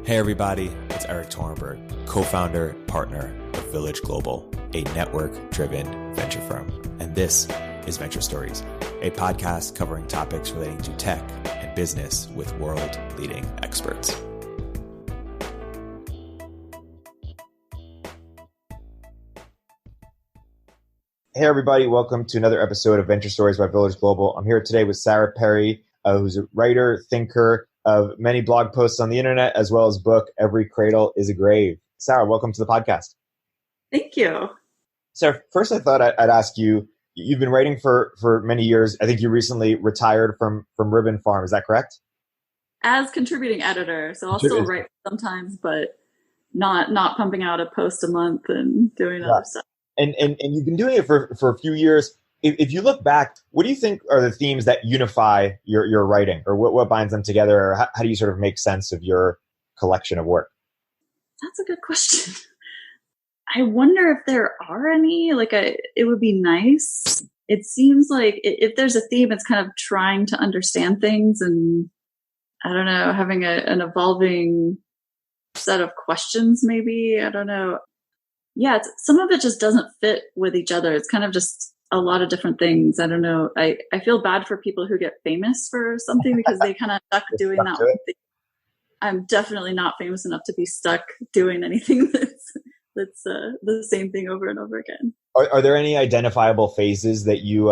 Hey everybody, it's Erik Torenberg, co-founder, partner of Village Global, a network-driven venture firm. And this is Venture Stories, a podcast covering topics relating to tech and business with world-leading experts. Hey everybody, welcome to another episode of Venture Stories by Village Global. I'm here today with Sarah Perry, who's a writer, thinker of many blog posts on the internet, as well as book, Every Cradle is a Grave. Sarah, welcome to the podcast. Thank you. Sarah, first I thought I'd ask you, you've been writing for many years. I think you recently retired from Ribbon Farm. Is that correct? As contributing editor. So I'll still write sometimes, but not pumping out a post a month and doing other stuff. And you've been doing it for a few years. If you look back, what do you think are the themes that unify your writing, or what binds them together, or how do you sort of make sense of your collection of work? That's a good question. I wonder if there are any. It would be nice. It seems like if there's a theme, it's kind of trying to understand things and, I don't know, having an evolving set of questions maybe. I don't know. Yeah, some of it just doesn't fit with each other. It's kind of just a lot of different things. I don't know. I feel bad for people who get famous for something because they kind of stuck doing that one thing. I'm definitely not famous enough to be stuck doing anything that's the same thing over and over again. Are there any identifiable phases that you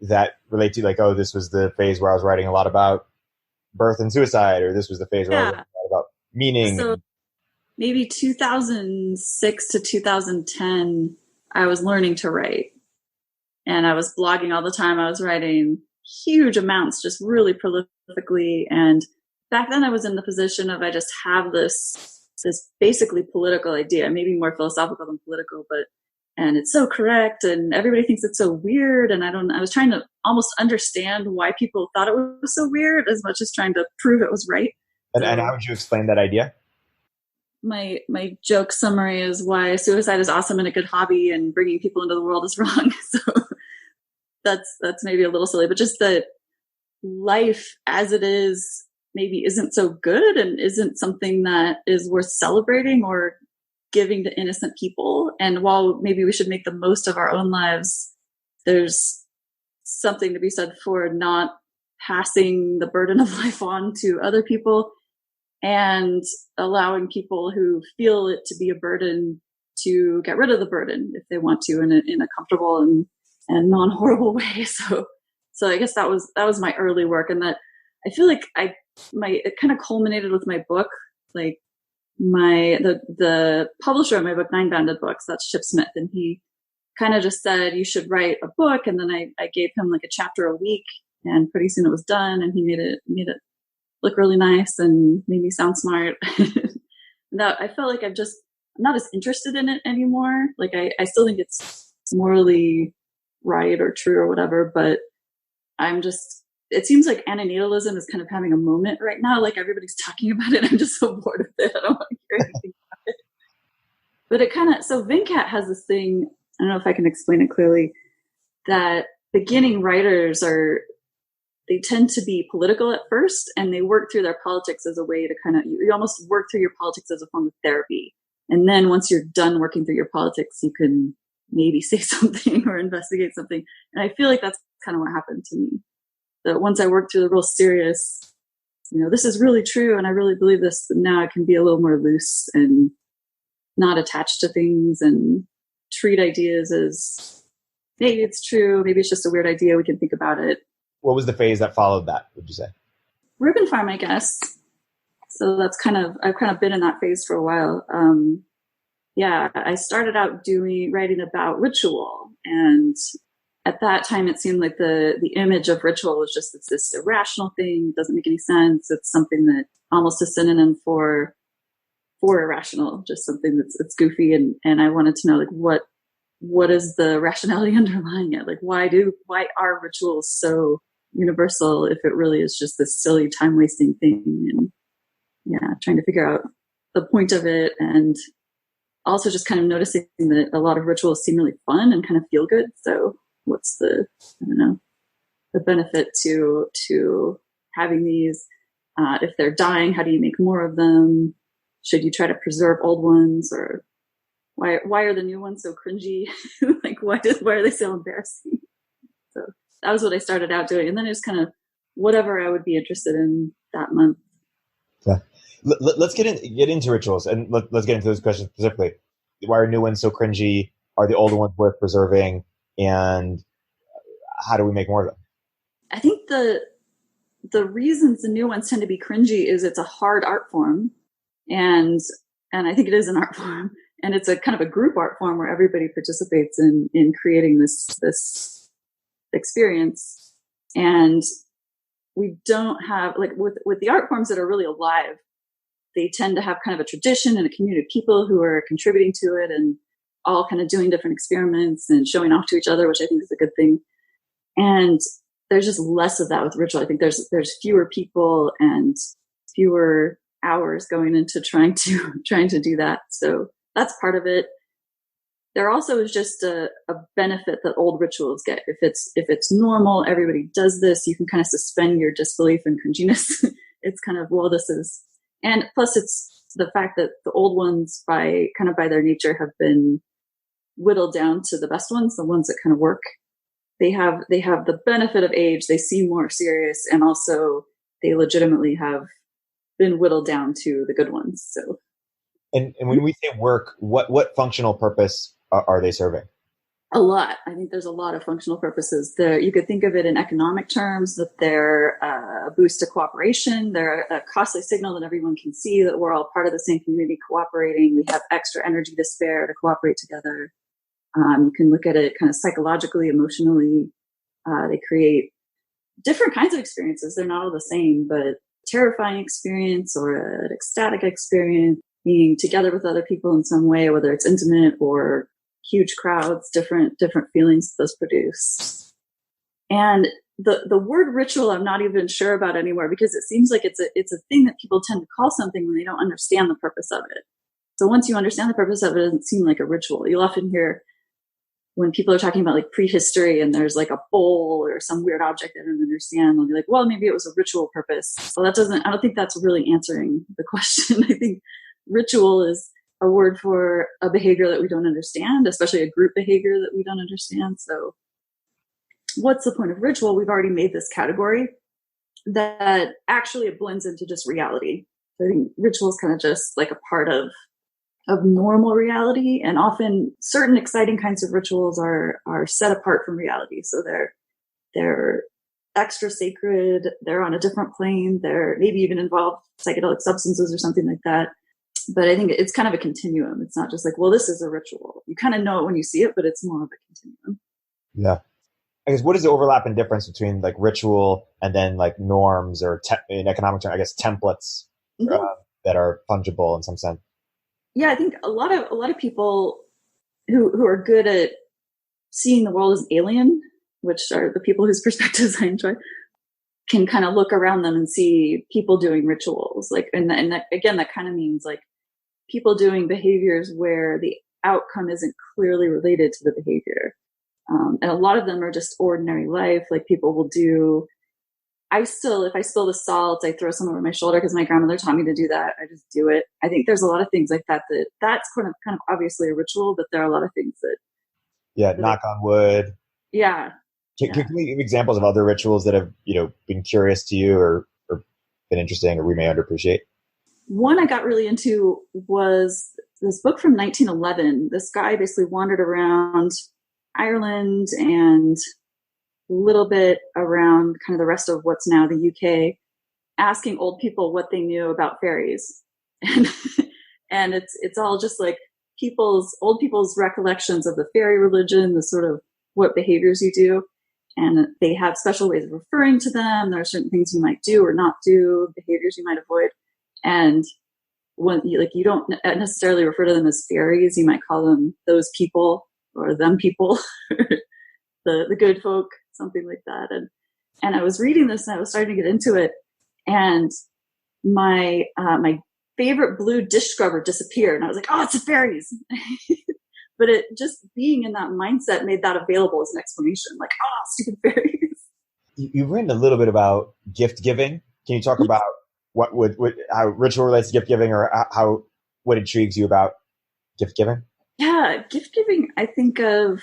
that relate to, like, oh, this was the phase where I was writing a lot about birth and suicide, or this was the phase where I was writing a lot about meaning? So maybe 2006 to 2010, I was learning to write. And I was blogging all the time. I was writing huge amounts, just really prolifically. And back then I was in the position of, I just have this basically political idea, maybe more philosophical than political, and it's so correct. And everybody thinks it's so weird. And I was trying to almost understand why people thought it was so weird as much as trying to prove it was right. And how would you explain that idea? My joke summary is why suicide is awesome and a good hobby and bringing people into the world is wrong. So that's maybe a little silly, but just that life as it is maybe isn't so good and isn't something that is worth celebrating or giving to innocent people. And while maybe we should make the most of our own lives, there's something to be said for not passing the burden of life on to other people, and allowing people who feel it to be a burden to get rid of the burden if they want to in a comfortable and non-horrible way. So I guess that was my early work, and that I feel like it kind of culminated with my book. Like the publisher of my book, Nine Banded Books, that's Chip Smith, and he kind of just said, you should write a book. And then I gave him like a chapter a week, and pretty soon it was done, and he made it look really nice and made me sound smart. That I felt like I'm not as interested in it anymore. Like I still think it's morally right or true or whatever, but it seems like antinatalism is kind of having a moment right now. Like everybody's talking about it. I'm just so bored of it. I don't want to hear anything about it. But so Venkat has this thing, I don't know if I can explain it clearly, that beginning writers they tend to be political at first, and they work through their politics as a way to you almost work through your politics as a form of therapy. And then once you're done working through your politics, you can maybe say something or investigate something. And I feel like that's kind of what happened to me. That once I worked through the real serious, this is really true, and I really believe this, now I can be a little more loose and not attached to things and treat ideas as maybe it's true, maybe it's just a weird idea, we can think about it. What was the phase that followed that, would you say? Ribbon Farm, I guess. So I've kind of been in that phase for a while. I started out writing about ritual, and at that time it seemed like the image of ritual was just, it's this irrational thing, it doesn't make any sense. It's something that almost a synonym for irrational, just something it's goofy, and I wanted to know, like, what is the rationality underlying it? Like, why are rituals so universal if it really is just this silly time wasting thing? And trying to figure out the point of it, and also just kind of noticing that a lot of rituals seem really fun and kind of feel good. So what's the benefit to having these? If they're dying, how do you make more of them? Should you try to preserve old ones, or why are the new ones so cringy? Like, why are they so embarrassing? So that was what I started out doing. And then it was kind of whatever I would be interested in that month. Yeah. Let's get into rituals, and let's get into those questions specifically. Why are new ones so cringy? Are the older ones worth preserving? And how do we make more of them? I think the reasons the new ones tend to be cringy is it's a hard art form, and I think it is an art form, and it's a kind of a group art form where everybody participates in creating this experience. And we don't have, like, with the art forms that are really alive, they tend to have kind of a tradition and a community of people who are contributing to it and all kind of doing different experiments and showing off to each other, which I think is a good thing. And there's just less of that with ritual. I think there's fewer people and fewer hours going into trying to do that. So that's part of it. There also is just a benefit that old rituals get. If it's normal, everybody does this, you can kind of suspend your disbelief and cringiness. It's kind of, well, this is, and plus it's the fact that the old ones by their nature have been whittled down to the best ones, the ones that kind of work. They have the benefit of age. They seem more serious, and also they legitimately have been whittled down to the good ones. So, and when we say work, what functional purpose are they serving? A lot. I think there's a lot of functional purposes. You could think of it in economic terms, that they're a boost to cooperation. They're a costly signal that everyone can see that we're all part of the same community cooperating. We have extra energy to spare to cooperate together. You can look at it kind of psychologically, emotionally. They create different kinds of experiences. They're not all the same, but terrifying experience or an ecstatic experience, being together with other people in some way, whether it's intimate or huge crowds, different feelings those produce. And the word ritual, I'm not even sure about anymore, because it seems like it's a thing that people tend to call something when they don't understand the purpose of it. So once you understand the purpose of it, it doesn't seem like a ritual. You'll often hear when people are talking about like prehistory and there's like a bowl or some weird object they don't understand, they'll be like, well, maybe it was a ritual purpose. So I don't think that's really answering the question. I think ritual is a word for a behavior that we don't understand, especially a group behavior that we don't understand. So what's the point of ritual? We've already made this category that actually it blends into just reality. So I think ritual is kind of just like a part of normal reality, and often certain exciting kinds of rituals are set apart from reality. So they're extra sacred, they're on a different plane, they're maybe even involve psychedelic substances or something like that. But I think it's kind of a continuum. It's not just like, well, this is a ritual. You kind of know it when you see it, but it's more of a continuum. Yeah. I guess what is the overlap and difference between like ritual and then like norms or in economic terms, I guess templates that are fungible in some sense? Yeah, I think a lot of people who are good at seeing the world as alien, which are the people whose perspectives I enjoy, can kind of look around them and see people doing rituals. Like, and that, again, that kind of means like people doing behaviors where the outcome isn't clearly related to the behavior. And a lot of them are just ordinary life. Like people will do, if I spill the salt, I throw some over my shoulder because my grandmother taught me to do that. I just do it. I think there's a lot of things like that's kind of obviously a ritual, but there are a lot of things that. Yeah. Knock on wood. Yeah. Can we give examples of other rituals that have, been curious to you or been interesting or we may underappreciate? One I got really into was this book from 1911. This guy basically wandered around Ireland and a little bit around kind of the rest of what's now the UK, asking old people what they knew about fairies. And it's all just like old people's recollections of the fairy religion, the sort of what behaviors you do. And they have special ways of referring to them. There are certain things you might do or not do, behaviors you might avoid. And when you don't necessarily refer to them as fairies, you might call them those people or them people, the good folk, something like that. And I was reading this and I was starting to get into it. And my favorite blue dish scrubber disappeared. And I was like, oh, it's the fairies. But it just being in that mindset made that available as an explanation. Like, oh, stupid fairies. You've written a little bit about gift giving. Can you talk about how ritual relates to gift giving, or what intrigues you about gift giving? Yeah, gift giving, I think of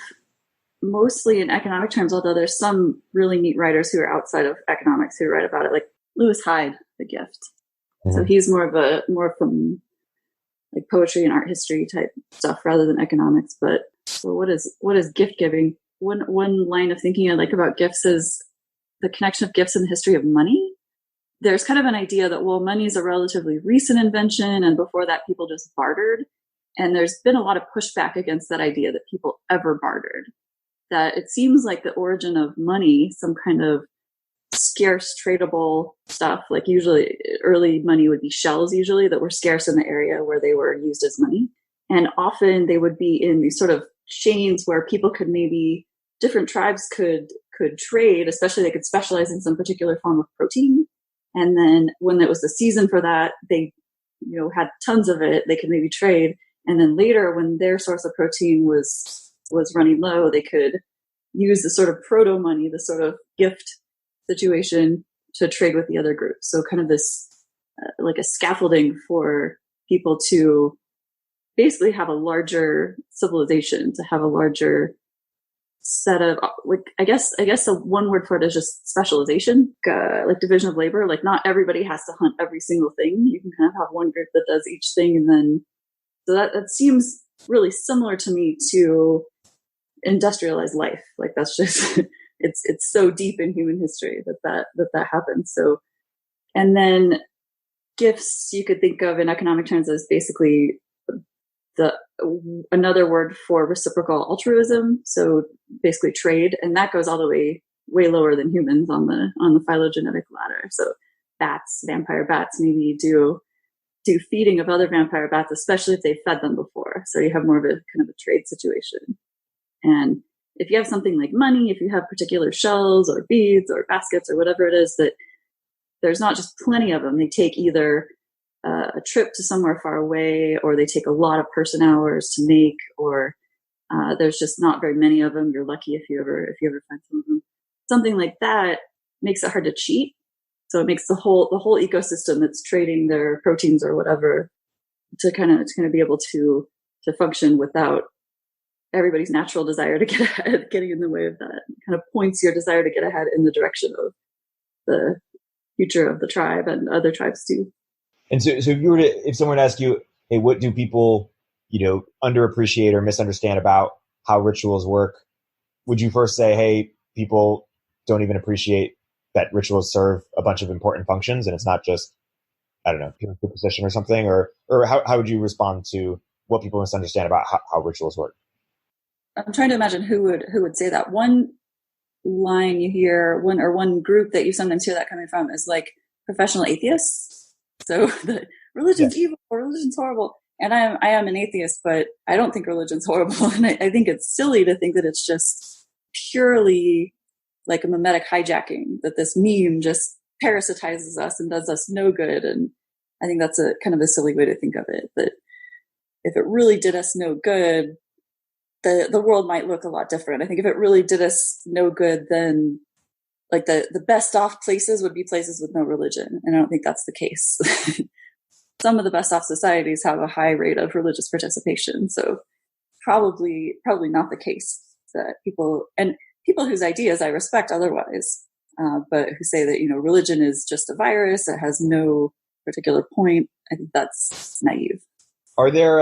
mostly in economic terms, although there's some really neat writers who are outside of economics who write about it, like Lewis Hyde, The Gift. Mm-hmm. So he's more from like poetry and art history type stuff rather than economics. But so what is gift giving? One line of thinking I like about gifts is the connection of gifts in the history of money. There's kind of an idea that, well, money is a relatively recent invention, and before that people just bartered. And there's been a lot of pushback against that idea that people ever bartered. That it seems like the origin of money, some kind of scarce tradable stuff, like usually early money would be shells usually that were scarce in the area where they were used as money. And often they would be in these sort of chains where people could different tribes could trade, especially they could specialize in some particular form of protein. And then when it was the season for that, they, had tons of it, they could maybe trade. And then later when their source of protein was running low, they could use the sort of proto money, the sort of gift situation to trade with the other group. So kind of this like a scaffolding for people to basically have a larger civilization, to have a larger set of, like, I guess the one word for it is just specialization, like division of labor. Like not everybody has to hunt every single thing. You can kind of have one group that does each thing. And then, so that seems really similar to me to industrialized life. Like that's just, it's so deep in human history that happens. So, and then gifts you could think of in economic terms as basically another word for reciprocal altruism. So basically trade, and that goes all the way lower than humans on the phylogenetic ladder. So vampire bats maybe do feeding of other vampire bats, especially if they fed them before. So you have more of a kind of a trade situation. And if you have something like money, if you have particular shells or beads or baskets or whatever it is, that there's not just plenty of them. They take either a trip to somewhere far away, or they take a lot of person hours to make, or there's just not very many of them. You're lucky if you ever find some of them. Something like that makes it hard to cheat. So it makes the whole ecosystem that's trading their proteins or whatever to kind of be able to function without everybody's natural desire to get ahead getting in the way of that. It kind of points your desire to get ahead in the direction of the future of the tribe and other tribes too. And so if someone asked you, hey, what do people, underappreciate or misunderstand about how rituals work? Would you first say, hey, people don't even appreciate that rituals serve a bunch of important functions and it's not just, I don't know, pure superstition or something? Or how would you respond to what people misunderstand about how rituals work? I'm trying to imagine who would say that. One line you hear, one group that you sometimes hear that coming from is like professional atheists. So the religion's evil, or religion's horrible. And I am an atheist, but I don't think religion's horrible. And I think it's silly to think that it's just purely like a mimetic hijacking, that this meme just parasitizes us and does us no good. And I think that's a kind of a silly way to think of it, that if it really did us no good, the world might look a lot different. I think if it really did us no good, then like the best off places would be places with no religion. And I don't think that's the case. Some of the best off societies have a high rate of religious participation. So probably not the case that people whose ideas I respect otherwise, but who say that, religion is just a virus, it has no particular point. I think that's naive. Are there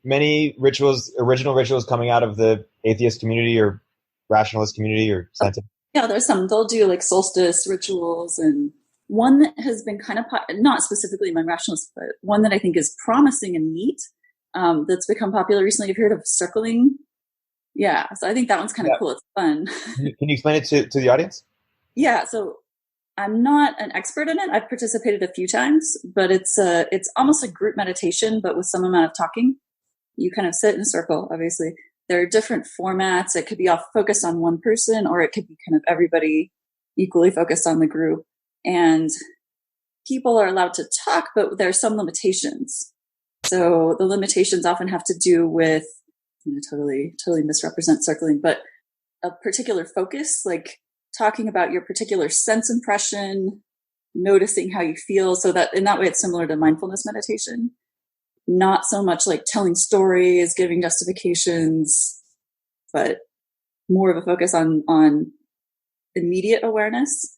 many original rituals coming out of the atheist community or rationalist community or scientific? Yeah, there's some. They'll do like solstice rituals, and one that has been kind of, not specifically among rationalists, but one that I think is promising and neat, that's become popular recently. Have you heard of circling? Yeah, so I think that one's kind of cool. It's fun. Can you explain it to the audience? Yeah, so I'm not an expert in it. I've participated a few times, but it's almost a group meditation, but with some amount of talking. You kind of sit in a circle, obviously. There are different formats. It could be all focused on one person, or it could be kind of everybody equally focused on the group. And people are allowed to talk, but there are some limitations. So the limitations often have to do with, totally misrepresent circling, but a particular focus, like talking about your particular sense impression, noticing how you feel. So that in that way, it's similar to mindfulness meditation. Not so much like telling stories, giving justifications, but more of a focus on immediate awareness.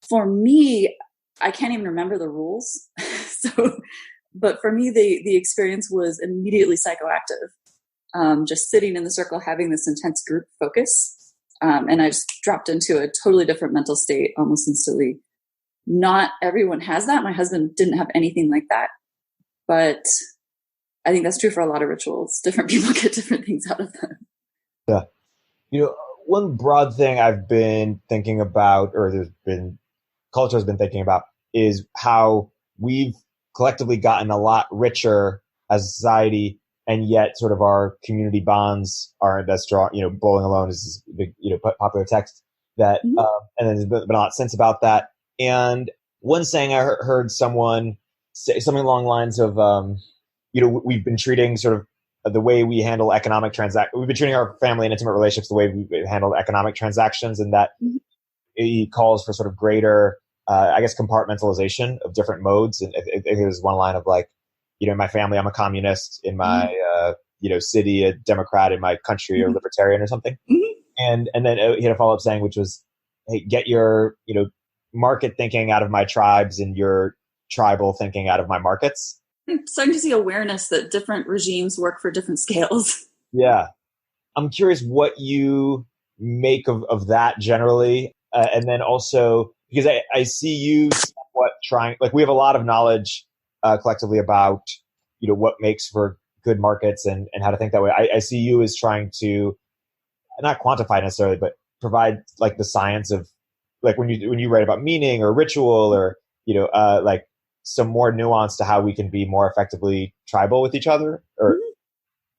For me, I can't even remember the rules. But for me, the experience was immediately psychoactive. Just sitting in the circle, having this intense group focus. And I just dropped into a totally different mental state almost instantly. Not everyone has that. My husband didn't have anything like that, but I think that's true for a lot of rituals. Different people get different things out of them. Yeah. One broad thing I've been thinking about, or culture has been thinking about, is how we've collectively gotten a lot richer as a society, and yet sort of our community bonds aren't as strong. Bowling Alone is this big, popular text that, and then there's been a lot of sense about that. And one saying I heard someone say something along the lines of, we've been treating sort of the way we handle economic transactions. We've been treating our family and intimate relationships the way we handle economic transactions, and that he calls for sort of greater, compartmentalization of different modes. And there's one line of like, in my family, I'm a communist. In my, city, a Democrat. In my country, a libertarian or something. And then he had a follow up saying, which was, hey, get your, market thinking out of my tribes and your tribal thinking out of my markets. I'm starting to see awareness that different regimes work for different scales. Yeah. I'm curious what you make of that generally. And then also, because I see you somewhat trying, like we have a lot of knowledge collectively about, what makes for good markets and how to think that way. I see you as trying to not quantify necessarily, but provide like the science of like when you write about meaning or ritual or, like some more nuance to how we can be more effectively tribal with each other. Or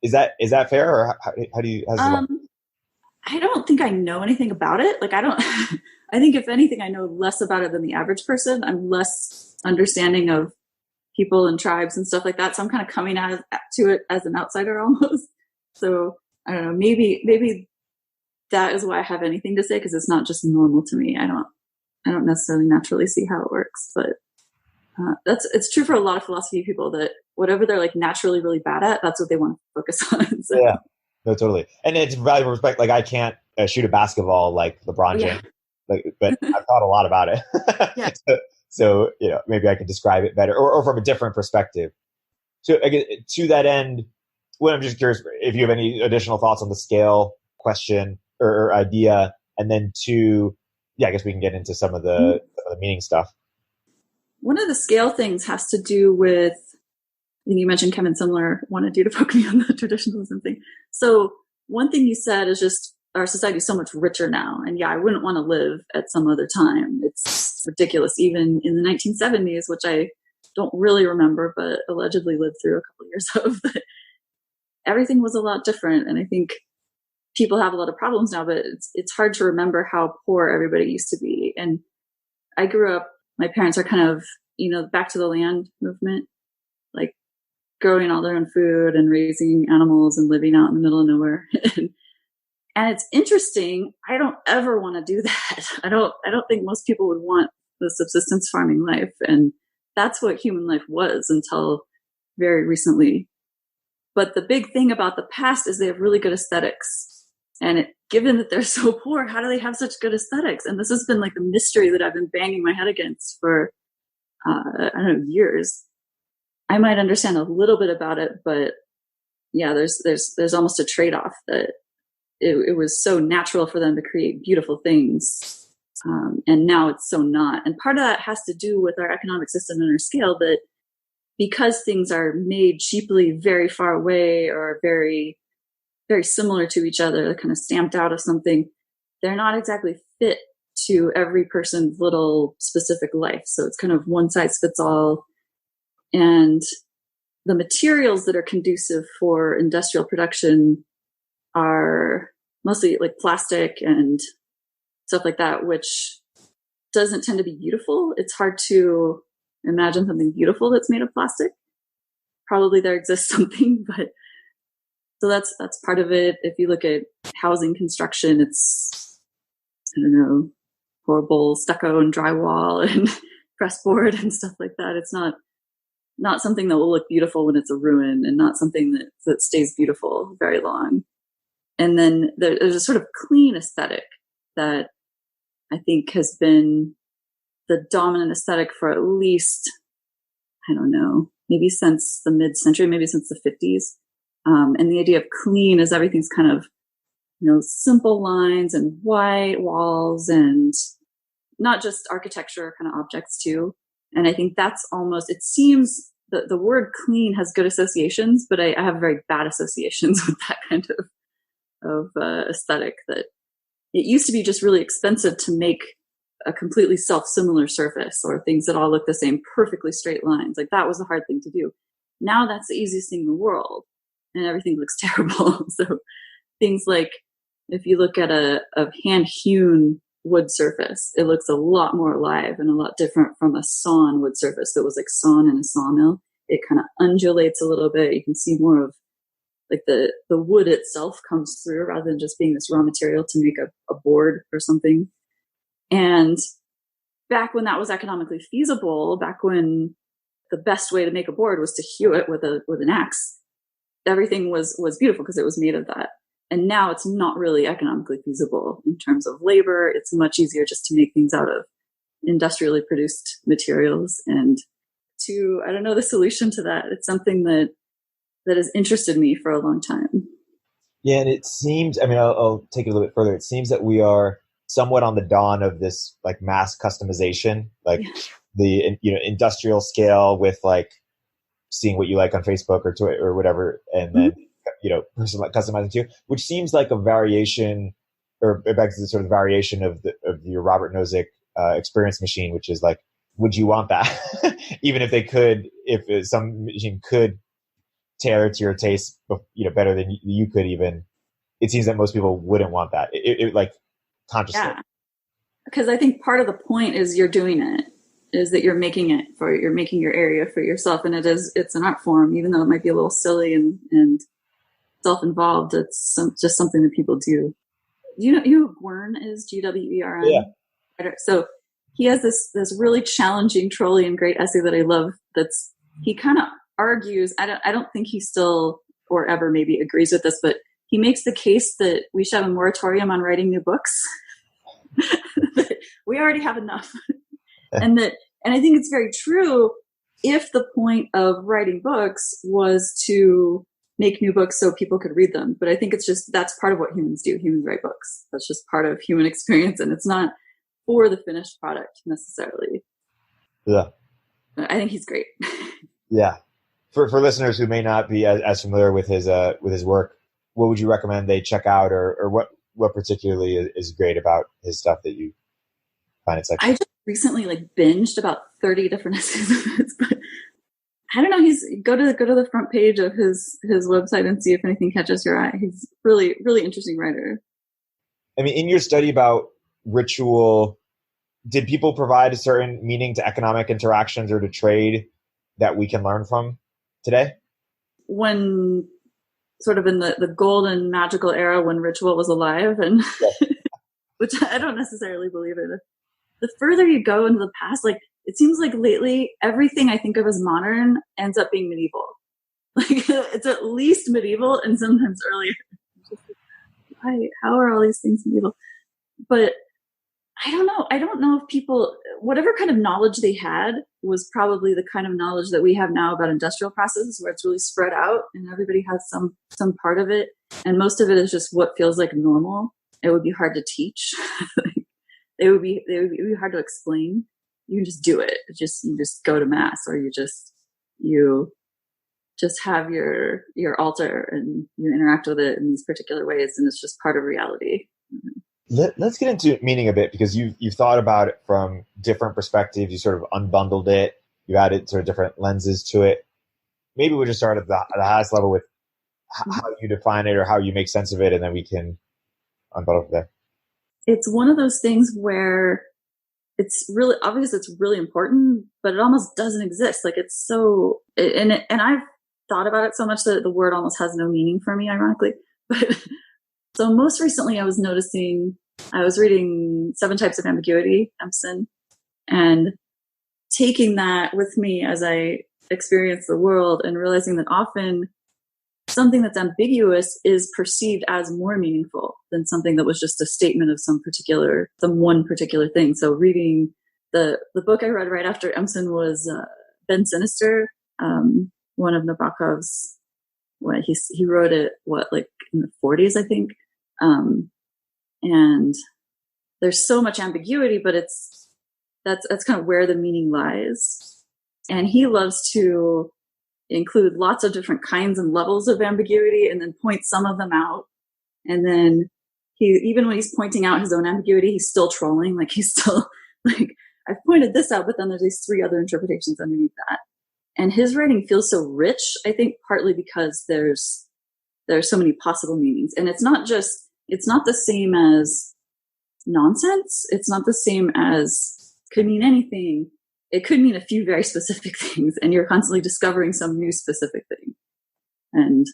is that fair? Or how do you, I don't think I know anything about it. Like I think if anything, I know less about it than the average person. I'm less understanding of people and tribes and stuff like that. So I'm kind of coming to it as an outsider almost. So I don't know, maybe that is why I have anything to say, because it's not just normal to me. I don't necessarily naturally see how it works, but it's true for a lot of philosophy people that whatever they're like naturally really bad at, that's what they want to focus on. So. Yeah, no, totally. And it's valuable respect. Like I can't shoot a basketball like LeBron James, but I've thought a lot about it. Yeah. So maybe I could describe it better or from a different perspective. So again, to that end, well, I'm just curious if you have any additional thoughts on the scale question or idea, and then I guess we can get into some of the meaning stuff. One of the scale things has to do with, I think you mentioned Kevin Simler wanted you to poke me on the traditionalism thing. So one thing you said is just our society is so much richer now. And yeah, I wouldn't want to live at some other time. It's ridiculous. Even in the 1970s, which I don't really remember, but allegedly lived through a couple of years of, but everything was a lot different. And I think people have a lot of problems now, but it's hard to remember how poor everybody used to be. And I grew up, my parents are kind of, back to the land movement, like growing all their own food and raising animals and living out in the middle of nowhere. And it's interesting. I don't ever want to do that. I don't think most people would want the subsistence farming life. And that's what human life was until very recently. But the big thing about the past is they have really good aesthetics. And given that they're so poor, how do they have such good aesthetics? And this has been like the mystery that I've been banging my head against for, years. I might understand a little bit about it, but yeah, there's almost a trade-off that it was so natural for them to create beautiful things. And now it's so not. And part of that has to do with our economic system and our scale, that because things are made cheaply very far away or very, very similar to each other, they're kind of stamped out of something, they're not exactly fit to every person's little specific life. So it's kind of one size fits all. And the materials that are conducive for industrial production are mostly like plastic and stuff like that, which doesn't tend to be beautiful. It's hard to imagine something beautiful that's made of plastic. Probably there exists something, but so that's part of it. If you look at housing construction, it's, horrible stucco and drywall and press board and stuff like that. It's not something that will look beautiful when it's a ruin, and not something that stays beautiful very long. And then there's a sort of clean aesthetic that I think has been the dominant aesthetic for at least, I don't know, maybe since the mid-century, maybe since the 50s. And the idea of clean is everything's kind of, simple lines and white walls, and not just architecture, kind of objects too. And I think that's almost, it seems that the word clean has good associations, but I have very bad associations with that kind of aesthetic. That it used to be just really expensive to make a completely self-similar surface, or things that all look the same, perfectly straight lines. Like, that was the hard thing to do. Now that's the easiest thing in the world, and everything looks terrible. So things like, if you look at a hand-hewn wood surface, it looks a lot more alive and a lot different from a sawn wood surface that was like sawn in a sawmill. It kind of undulates a little bit. You can see more of like the wood itself comes through, rather than just being this raw material to make a board or something. And back when that was economically feasible, back when the best way to make a board was to hew it with an axe, everything was beautiful because it was made of that. And now it's not really economically feasible in terms of labor. It's much easier just to make things out of industrially produced materials. And I don't know the solution to that. It's something that has interested me for a long time. Yeah, and it seems, I'll take it a little bit further. It seems that we are somewhat on the dawn of this like mass customization, like the industrial scale with like seeing what you like on Facebook or Twitter or whatever, and then customizing too, which seems like a variation, or it begs the sort of variation of your Robert Nozick experience machine, which is like, would you want that? Even if some machine could tailor to your taste, better than you could, even, it seems that most people wouldn't want that. It like consciously. Yeah. Because I think part of the point is you're doing it, is that you're making your area for yourself. And it's an art form, even though it might be a little silly and self-involved. It's just something that people do. You know who Gwern is? Gwern. Yeah. So he has this really challenging, trolly, and great essay that I love. He kind of argues. I don't think he still or ever maybe agrees with this, but he makes the case that we should have a moratorium on writing new books. We already have enough. And I think it's very true if the point of writing books was to make new books so people could read them. But I think that's part of what humans do. Humans write books. That's just part of human experience. And it's not for the finished product necessarily. Yeah. I think he's great. Yeah. For listeners who may not be as familiar with his work, what would you recommend they check out, or what particularly is great about his stuff that you find exciting? I just recently binged about 30 different essays of his, but I don't know. Go to the front page of his website and see if anything catches your eye. He's really, really interesting writer. I mean, in your study about ritual, did people provide a certain meaning to economic interactions or to trade that we can learn from today? When sort of in the golden magical era when ritual was alive, and which I don't necessarily believe in. The further you go into the past, it seems like lately everything I think of as modern ends up being medieval. It's at least medieval and sometimes earlier. How are all these things medieval? But I don't know. I don't know if people, whatever kind of knowledge they had was probably the kind of knowledge that we have now about industrial processes, where it's really spread out and everybody has some part of it. And most of it is just what feels like normal. It would be hard to teach. It would be hard to explain. You can just do it. You just go to mass, or you just have your altar and you interact with it in these particular ways, and it's just part of reality. Let's get into meaning a bit, because you've thought about it from different perspectives. You sort of unbundled it. You added sort of different lenses to it. Maybe we'll just start at the highest level with how you define it or how you make sense of it, and then we can unbundle from there. It's one of those things where it's really obvious, it's really important, but it almost doesn't exist. It's so, and I've thought about it so much that the word almost has no meaning for me, ironically. But so most recently I was reading 7 Types of Ambiguity, Empson, and taking that with me as I experience the world and realizing that often something that's ambiguous is perceived as more meaningful than something that was just a statement of some one particular thing. So reading the book I read right after Empson was Ben Sinister, one of Nabokov's. He wrote it in the 40s, I think, and there's so much ambiguity, but that's kind of where the meaning lies. And he loves to include lots of different kinds and levels of ambiguity and then point some of them out. And then even when he's pointing out his own ambiguity, he's still trolling. Like he's still like, I've pointed this out, but then there's these 3 other interpretations underneath that. And his writing feels so rich, I think partly because there's so many possible meanings. And it's not the same as nonsense. It's not the same as could mean anything. It could mean a few very specific things, and you're constantly discovering some new specific thing. And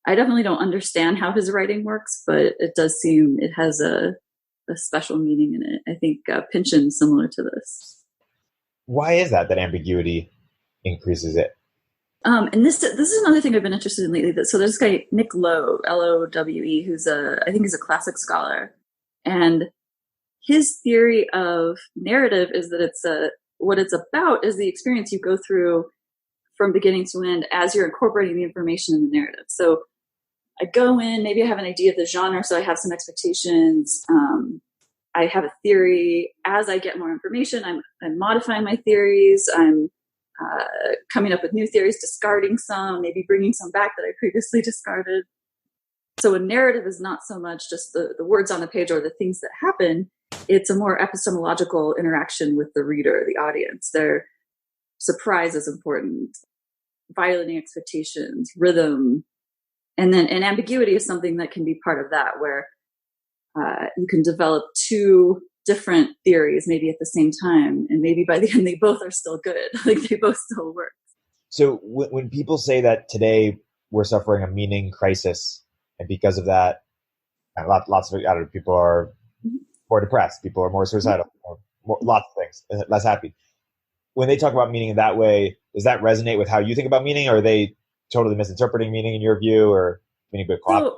I definitely don't understand how his writing works, but it does seem it has a special meaning in it. I think Pynchon's similar to this. Why is that ambiguity increases it? And this is another thing I've been interested in lately. So there's this guy, Nick Lowe, Lowe, who's I think he's a classic scholar. And his theory of narrative is that what it's about is the experience you go through from beginning to end as you're incorporating the information in the narrative. So I go in, maybe I have an idea of the genre, so I have some expectations. I have a theory. As I get more information, I'm modifying my theories. I'm coming up with new theories, discarding some, maybe bringing some back that I previously discarded. So a narrative is not so much just the words on the page or the things that happen. It's a more epistemological interaction with the reader, the audience. Their surprise is important, violating expectations, rhythm, and ambiguity is something that can be part of that, where you can develop 2 different theories maybe at the same time, and maybe by the end they both are still good, like they both still work. So when people say that today we're suffering a meaning crisis, and because of that, lots of people are more depressed, people are more suicidal, lots of things, less happy. When they talk about meaning in that way, does that resonate with how you think about meaning? Or are they totally misinterpreting meaning in your view, or meaning good clock? So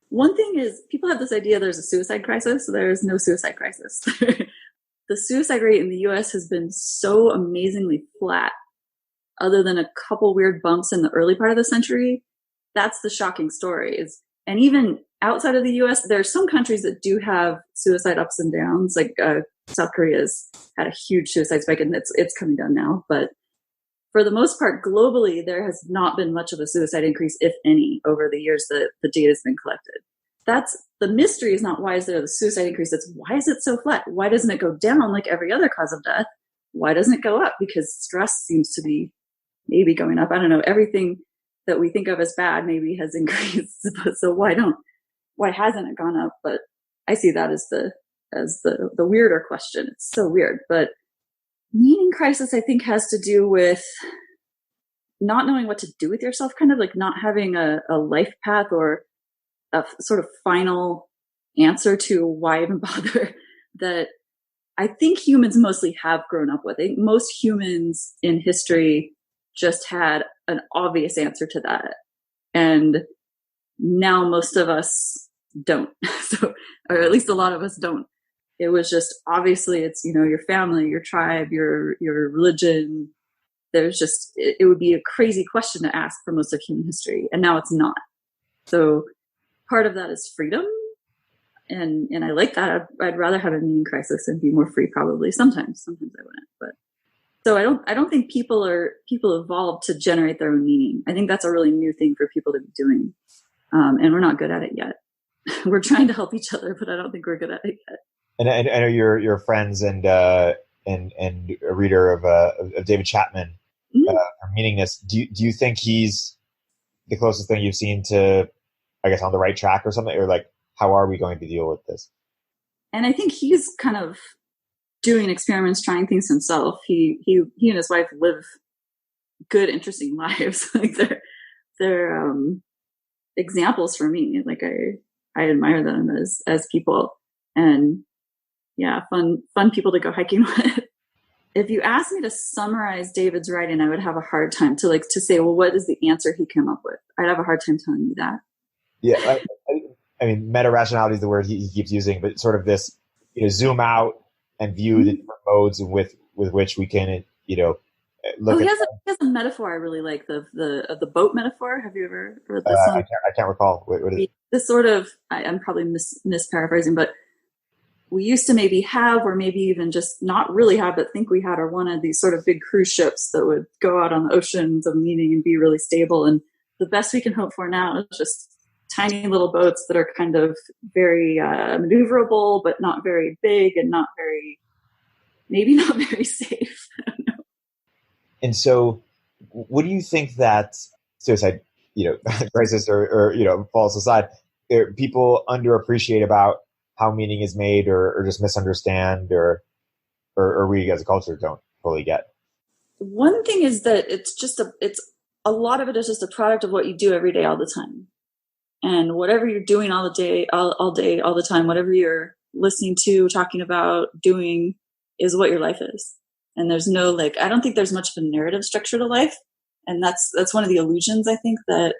one thing is people have this idea there's a suicide crisis. There's no suicide crisis. The suicide rate in the US has been so amazingly flat, other than a couple weird bumps in the early part of the century. That's the shocking story. And even outside of the US, there are some countries that do have suicide ups and downs. Like South Korea's had a huge suicide spike, and it's coming down now. But for the most part, globally, there has not been much of a suicide increase, if any, over the years that the data has been collected. That's the mystery. Is not why is there the suicide increase? It's why is it so flat? Why doesn't it go down like every other cause of death? Why doesn't it go up? Because stress seems to be maybe going up. I don't know. Everything that we think of as bad maybe has increased. So why hasn't it gone up? But I see that as the weirder question. It's so weird. But meaning crisis, I think, has to do with not knowing what to do with yourself, kind of like not having a life path or a sort of final answer to why even bother, that I think humans mostly have grown up with. I think most humans in history just had an obvious answer to that. And now most of us don't. So, or at least a lot of us don't. It was just, obviously it's, your family, your tribe, your religion. There's just, it would be a crazy question to ask for most of human history. And now it's not. So part of that is freedom. And I like that. I'd rather have a meaning crisis and be more free, probably. Sometimes I wouldn't, but so I don't think people evolved to generate their own meaning. I think that's a really new thing for people to be doing. And we're not good at it yet. We're trying to help each other, but I don't think we're good at it yet. And I know you're friends and a reader of David Chapman, from Meaningness. Do you think he's the closest thing you've seen to, I guess, on the right track or something? Or like, how are we going to deal with this? And I think he's kind of doing experiments, trying things himself. He and his wife live good, interesting lives. Like they're examples for me. Like I admire them as people, and yeah, fun people to go hiking with. if you asked me to summarize David's writing, I would have a hard time to say, well, what is the answer he came up with? I'd have a hard time telling you that. Yeah. I mean, meta rationality is the word he keeps using, but sort of this, zoom out and view the different modes with which we can, look he at. He has a metaphor I really like, the boat metaphor. Have you ever heard this one? I can't recall. What is it? This sort of, I'm probably misparaphrasing, but we used to maybe have, or maybe even just not really have, but think we had, or one of these sort of big cruise ships that would go out on the oceans of meaning and be really stable. And the best we can hope for now is just tiny little boats that are kind of very maneuverable, but not very big and maybe not very safe. I don't know. And so what do you think that suicide, crisis or falls aside, people underappreciate about how meaning is made or just misunderstand or we as a culture don't fully get? One thing is that it's a lot of it is just a product of what you do every day, all the time. And whatever you're doing all day, all the time, whatever you're listening to, talking about, doing is what your life is. And there's no, I don't think there's much of a narrative structure to life. And that's one of the illusions, I think, that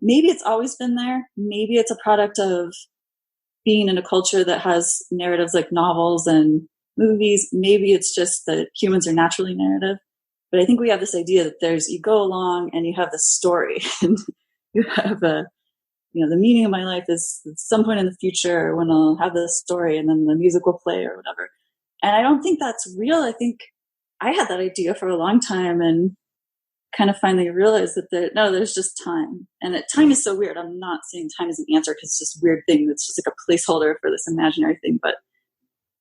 maybe it's always been there. Maybe it's a product of being in a culture that has narratives like novels and movies. Maybe it's just that humans are naturally narrative. But I think we have this idea that you go along and you have the story and you have the meaning of my life is at some point in the future when I'll have this story and then the music will play or whatever. And I don't think that's real. I think I had that idea for a long time and kind of finally realized that there's just time. And time is so weird. I'm not saying time is an answer because it's just a weird thing that's just like a placeholder for this imaginary thing. But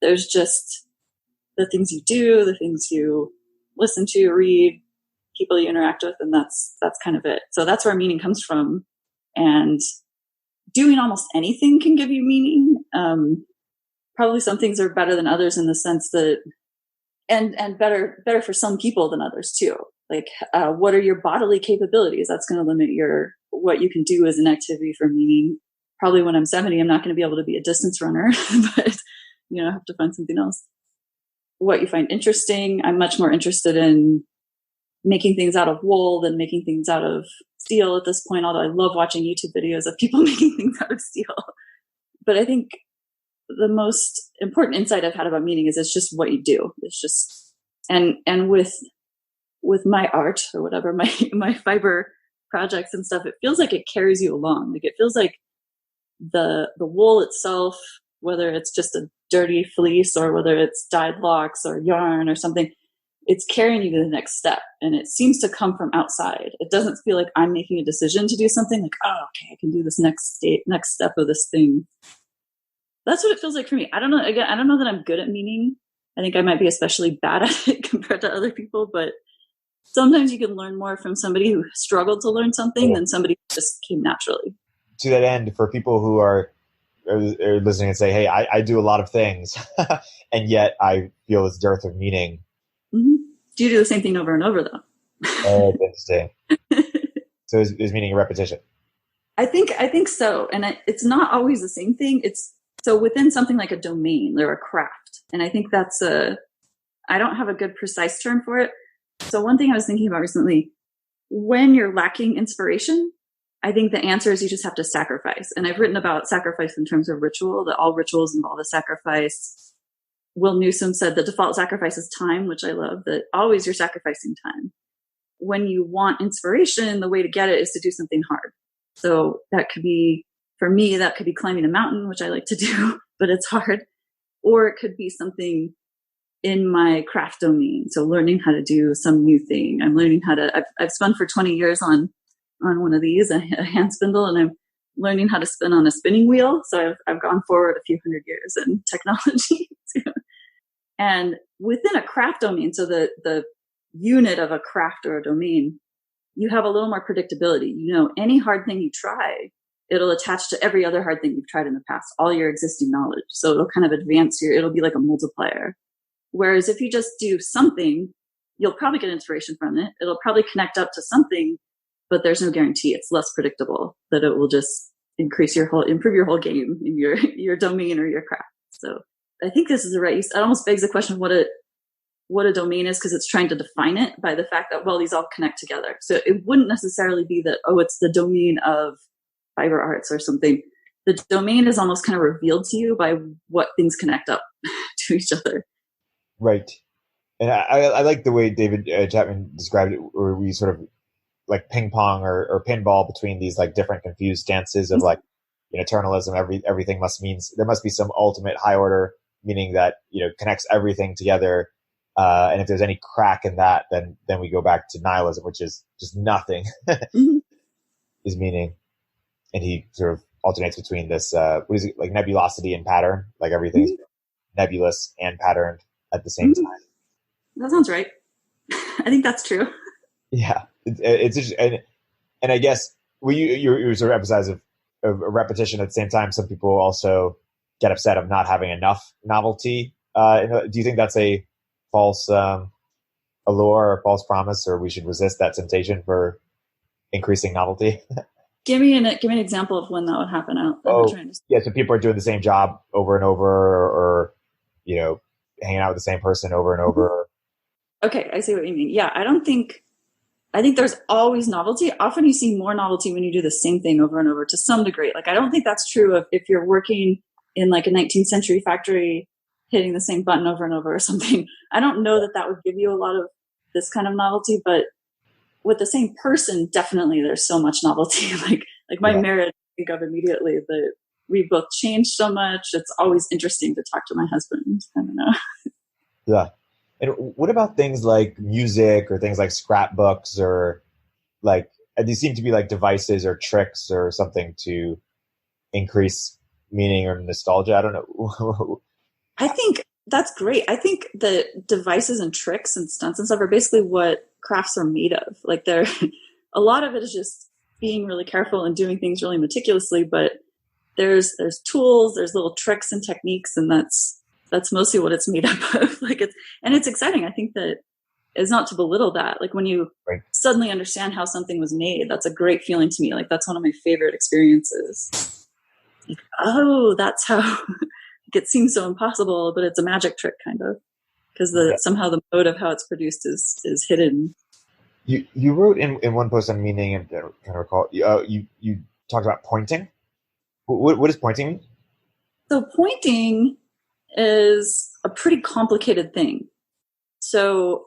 there's just the things you do, the things you listen to, read, people you interact with, and that's kind of it. So that's where meaning comes from. And doing almost anything can give you meaning. Probably some things are better than others in the sense that, and better for some people than others too. What are your bodily capabilities? That's going to limit what you can do as an activity for meaning. Probably when I'm 70, I'm not going to be able to be a distance runner, but I have to find something else. What you find interesting. I'm much more interested in making things out of wool than making things out of steel at this point, although I love watching YouTube videos of people making things out of steel. But I think the most important insight I've had about meaning is it's just what you do. It's just, and with my art or whatever, my fiber projects and stuff, it feels like it carries you along. It feels like the wool itself, whether it's just a dirty fleece or whether it's dyed locks or yarn or something, it's carrying you to the next step. And it seems to come from outside. It doesn't feel like I'm making a decision to do something okay, I can do this next step of this thing. That's what it feels like for me. I don't know. Again, I don't know that I'm good at meaning. I think I might be especially bad at it compared to other people, but sometimes you can learn more from somebody who struggled to learn something than somebody who just came naturally. To that end, for people who are listening and say, hey, I do a lot of things, and yet I feel this dearth of meaning. Mm-hmm. Do you do the same thing over and over, though? Oh, interesting. So is meaning a repetition? I think so. And it's not always the same thing. So within something like a domain or a craft. And I think I don't have a good precise term for it. So one thing I was thinking about recently, when you're lacking inspiration, I think the answer is you just have to sacrifice. And I've written about sacrifice in terms of ritual, that all rituals involve a sacrifice. Will Newsom said the default sacrifice is time, which I love, that always you're sacrificing time. When you want inspiration, the way to get it is to do something hard. So that could be, for me, that could be climbing a mountain, which I like to do, but it's hard. Or it could be something in my craft domain. So learning how to do some new thing. I'm learning how to, I've spun for 20 years on one of these, a hand spindle, and I'm learning how to spin on a spinning wheel. So I've gone forward a few hundred years in technology. And within a craft domain, so the unit of a craft or a domain, you have a little more predictability. Any hard thing you try, it'll attach to every other hard thing you've tried in the past, all your existing knowledge. So it'll kind of advance it'll be like a multiplier. Whereas if you just do something, you'll probably get inspiration from it. It'll probably connect up to something, but there's no guarantee. It's less predictable that it will just improve your whole game in your domain or your craft. So I think this is the right use. It almost begs the question of what a domain is because it's trying to define it by the fact that, well, these all connect together. So it wouldn't necessarily be that, oh, it's the domain of fiber arts or something. The domain is almost kind of revealed to you by what things connect up to each other. Right. And I like the way David Chapman described it, where we sort of like ping pong or pinball between these like different confused stances of like, eternalism. Everything there must be some ultimate high order meaning that, connects everything together. And if there's any crack in that, then we go back to nihilism, which is just nothing is meaning. And he sort of alternates between this, what is it, like nebulosity and pattern, like everything's nebulous and patterned at the same time. That sounds right. I think that's true. Yeah. It's interesting. And I guess you sort of emphasize of repetition at the same time. Some people also get upset of not having enough novelty. Do you think that's a false allure or false promise, or we should resist that temptation for increasing novelty? Give me an example of when that would happen. So people are doing the same job over and over, or hanging out with the same person over and over. Okay, I see what you mean. Yeah, I think there's always novelty. Often you see more novelty when you do the same thing over and over to some degree. Like, I don't think that's true if you're working in like a 19th century factory, hitting the same button over and over or something. I don't know that would give you a lot of this kind of novelty, but with the same person, definitely there's so much novelty. like my marriage, I think of immediately that we both changed so much. It's always interesting to talk to my husband. I don't know. Yeah. And what about things like music or things like scrapbooks, or like, these seem to be like devices or tricks or something to increase meaning or nostalgia? I don't know. I think that's great. I think the devices and tricks and stunts and stuff are basically what crafts are made of. Like, a lot of it is just being really careful and doing things really meticulously, but there's tools, there's little tricks and techniques, and that's mostly what it's made up of. It's exciting. I think that it's not to belittle that. Like, when you suddenly understand how something was made, that's a great feeling to me. Like, that's one of my favorite experiences. Like, oh, that's how it seems so impossible, but it's a magic trick kind of, because somehow the mode of how it's produced is hidden. You wrote in one post on meaning, and I can't recall, you talked about pointing. What does pointing mean? So pointing is a pretty complicated thing. So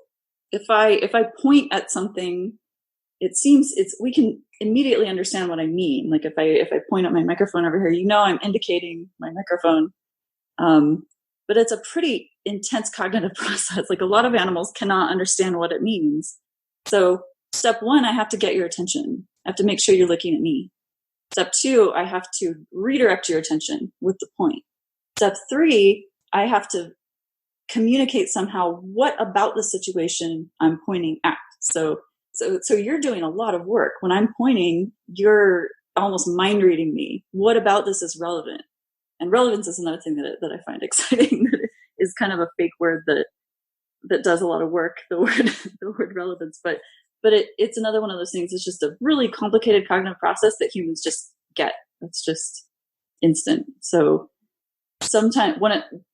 if I point at something, we can immediately understand what I mean. Like, if I point at my microphone over here, I'm indicating my microphone. But it's a pretty intense cognitive process. Like, a lot of animals cannot understand what it means. So step one, I have to get your attention. I have to make sure you're looking at me. Step two, I have to redirect your attention with the point. Step three, I have to communicate somehow what about the situation I'm pointing at. So you're doing a lot of work. When I'm pointing, you're almost mind reading me. What about this is relevant? And relevance is another thing that I find exciting. That is kind of a fake word that does a lot of work. The word relevance, but it's another one of those things. It's just a really complicated cognitive process that humans just get. It's just instant. So sometimes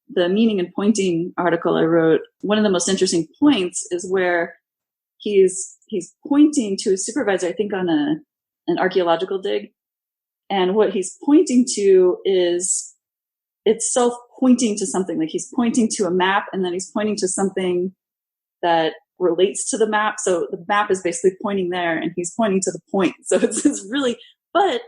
the meaning and pointing article I wrote, one of the most interesting points is where he's pointing to his supervisor, I think on an archaeological dig. And what he's pointing to is itself pointing to something. Like, he's pointing to a map, and then he's pointing to something that relates to the map. So the map is basically pointing there, and he's pointing to the point. So it's really, but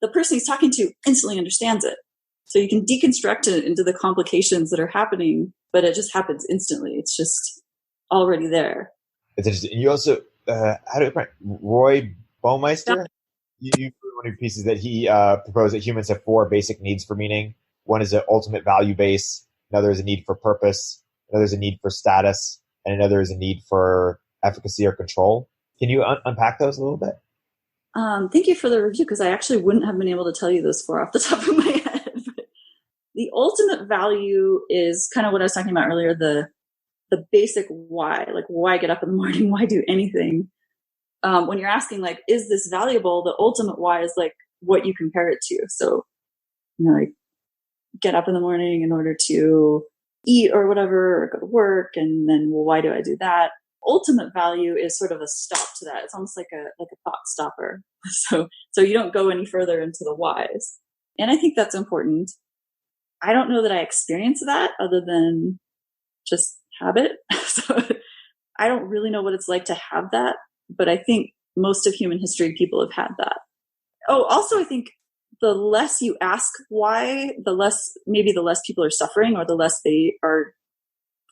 the person he's talking to instantly understands it. So you can deconstruct it into the complications that are happening, but it just happens instantly. It's just already there. It's interesting. You also, Roy Baumeister? You put one of your pieces that he proposed that humans have 4 basic needs for meaning. One is an ultimate value base. Another is a need for purpose. Another is a need for status. And another is a need for efficacy or control. Can you unpack those a little bit? Thank you for the review, because I actually wouldn't have been able to tell you those 4 off the top of my head. But the ultimate value is kind of what I was talking about earlier, the basic why. Like, why get up in the morning? Why do anything? When you're asking, like, is this valuable? The ultimate why is like what you compare it to. So, like, get up in the morning in order to eat or whatever, or go to work. And then, well, why do I do that? Ultimate value is sort of a stop to that. It's almost like a thought stopper. So you don't go any further into the whys. And I think that's important. I don't know that I experience that other than just habit. So I don't really know what it's like to have that, but I think most of human history, people have had that. Oh, also, I think the less you ask why, the less people are suffering, or the less they are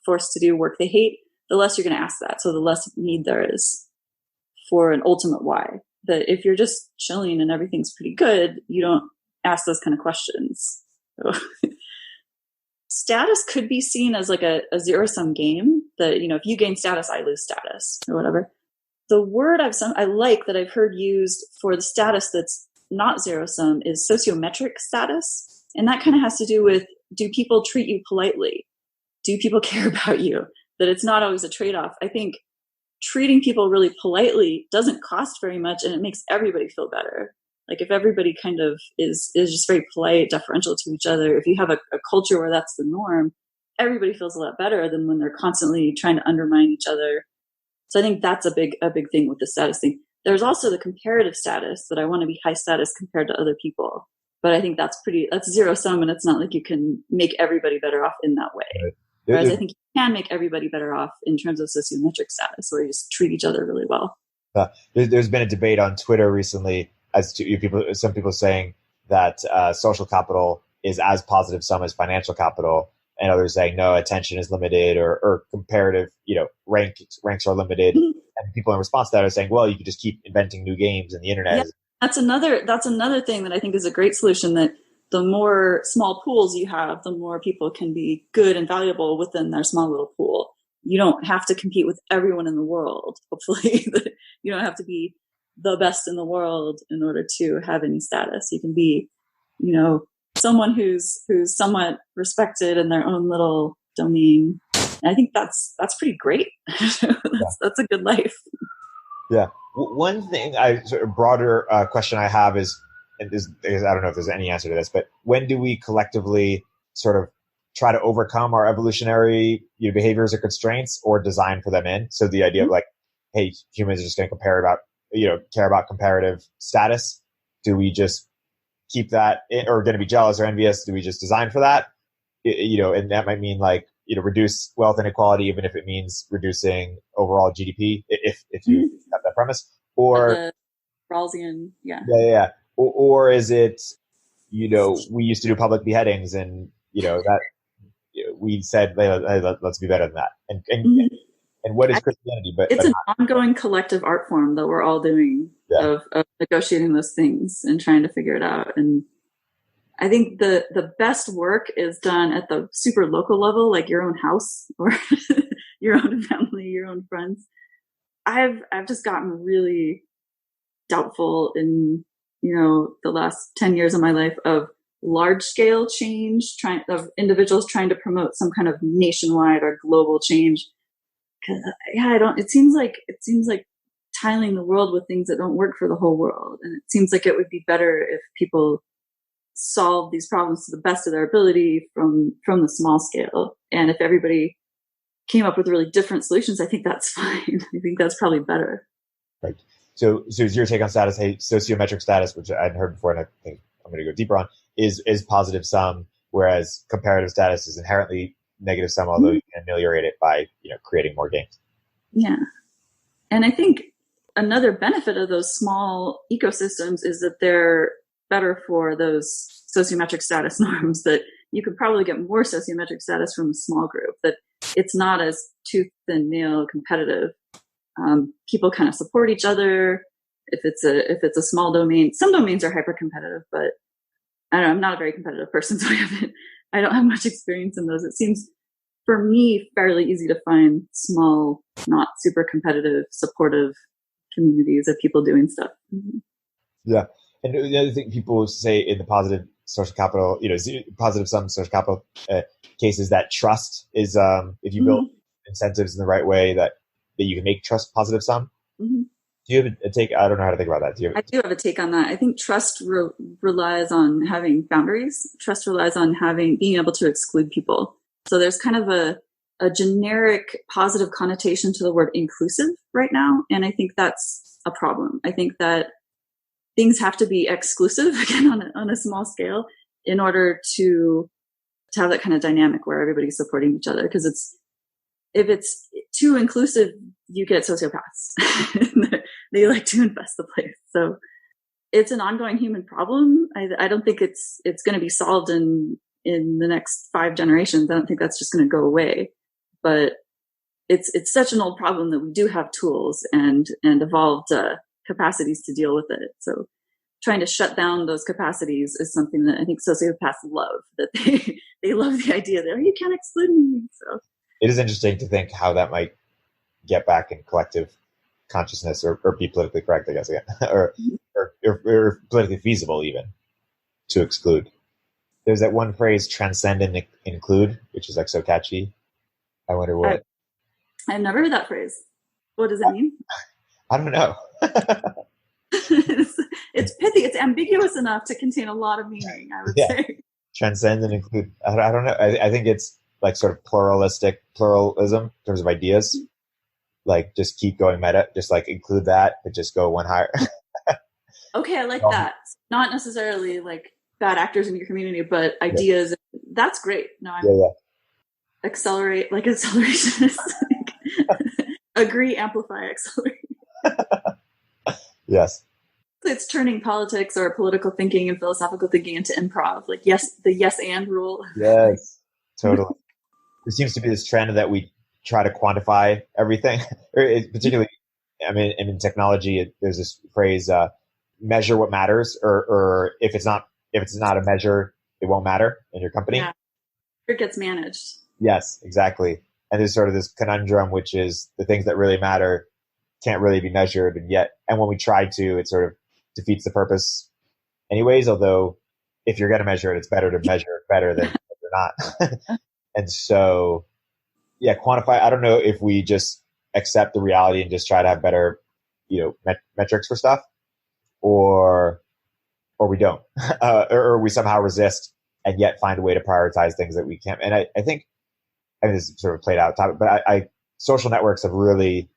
forced to do work they hate, the less you're going to ask that. So the less need there is for an ultimate why. That if you're just chilling and everything's pretty good, you don't ask those kind of questions. So status could be seen as like a zero-sum game that, if you gain status, I lose status or whatever. The word I like that I've heard used for the status that's not zero-sum is sociometric status. And that kind of has to do with, do people treat you politely? Do people care about you? That it's not always a trade-off. I think treating people really politely doesn't cost very much, and it makes everybody feel better. Like if everybody kind of is just very polite, deferential to each other, if you have a culture where that's the norm, everybody feels a lot better than when they're constantly trying to undermine each other. So I think that's a big thing with the status thing. There's also the comparative status, that I want to be high status compared to other people. But I think that's zero sum, and it's not like you can make everybody better off in that way. Right. Whereas I think you can make everybody better off in terms of sociometric status, where you just treat each other really well. There's been a debate on Twitter recently as to some people saying that social capital is as positive sum as financial capital, and others saying no, attention is limited, or comparative, ranks are limited. Mm-hmm. And people in response to that are saying, well, you could just keep inventing new games, and the internet. Yeah, that's another thing that I think is a great solution. That the more small pools you have, the more people can be good and valuable within their small little pool. You don't have to compete with everyone in the world. Hopefully, you don't have to be the best in the world in order to have any status. You can be, someone who's somewhat respected in their own little domain. And I think that's pretty great. That's a good life. Yeah. One thing, broader question I have is I don't know if there's any answer to this, but when do we collectively sort of try to overcome our evolutionary behaviors or constraints, or design for them in? So the idea of like, hey, humans are just going to care about comparative status. Do we just keep that in, or going to be jealous or envious? Do we just design for that? And that might mean like, reduce wealth inequality, even if it means reducing overall GDP, if you have that premise, or the Rawlsian, yeah. Yeah. Or is it, we used to do public beheadings, and that we said, hey, let's be better than that. And what is Christianity? But it's an ongoing collective art form that we're all doing of negotiating those things and trying to figure it out. And I think the best work is done at the super local level, like your own house or your own family, your own friends. I've just gotten really doubtful in, the last 10 years of my life of large scale change, of individuals trying to promote some kind of nationwide or global change. It seems like tiling the world with things that don't work for the whole world. And it seems like it would be better if people solve these problems to the best of their ability from the small scale. And if everybody came up with really different solutions, I think that's fine. I think that's probably better. Right. So is your take on status, hey, sociometric status, which I hadn't heard before, and I think I'm going to go deeper on, is positive sum, whereas comparative status is inherently negative sum, although you can ameliorate it by, creating more games. Yeah. And I think another benefit of those small ecosystems is that they're better for those sociometric status norms, that you could probably get more sociometric status from a small group, that it's not as tooth and nail competitive. People kind of support each other. If it's a small domain, some domains are hyper competitive, but I don't know, I'm not a very competitive person, so I don't have much experience in those. It seems for me fairly easy to find small, not super competitive, supportive communities of people doing stuff. Mm-hmm. Yeah. And the other thing people say in the positive social capital, positive sum social capital cases, that trust is, if you build incentives in the right way, that you can make trust positive sum. Mm-hmm. Do you have a take? I don't know how to think about that. I do have a take on that. I think trust relies on having boundaries. Trust relies on being able to exclude people. So there's kind of a generic positive connotation to the word inclusive right now. And I think that's a problem. I think that things have to be exclusive, again, on a small scale, in order to have that kind of dynamic where everybody's supporting each other. Because if it's too inclusive, you get sociopaths. They like to infest the place. So it's an ongoing human problem. I don't think it's going to be solved in the next 5 generations. I don't think that's just going to go away. But it's such an old problem that we do have tools and evolved capacities to deal with it. So trying to shut down those capacities is something that I think sociopaths love, that they love the idea that, oh, you can't exclude me. So it is interesting to think how that might get back in collective consciousness or be politically correct, I guess, again, or politically feasible even to exclude. There's that one phrase, transcend and include, which is like so catchy. I wonder what. I've never heard that phrase. What does it mean? I don't know. It's pithy. It's ambiguous enough to contain a lot of meaning, I would say. Transcend and include. I don't know. I think it's like sort of pluralism in terms of ideas. Like just keep going meta, just like include that, but just go one higher. Okay, I like that. Not necessarily like bad actors in your community, but ideas. Yeah. That's great. No, I'm accelerate, like acceleration. Agree, amplify, accelerate. Yes. It's turning politics or political thinking and philosophical thinking into improv. Like the yes and rule. Yes, totally. There seems to be this trend that we try to quantify everything, particularly, I mean, in technology, there's this phrase, measure what matters, or if it's not a measure, it won't matter in your company. Yeah. It gets managed. Yes, exactly. And there's sort of this conundrum, which is the things that really matter can't really be measured. And when we try to, it sort of defeats the purpose anyways, although if you're going to measure it, it's better to measure it better than not. And so, yeah, quantify. I don't know if we just accept the reality and just try to have better, metrics for stuff, or we don't, or we somehow resist and yet find a way to prioritize things that we can't. And I think this is sort of played out topic, but social networks have really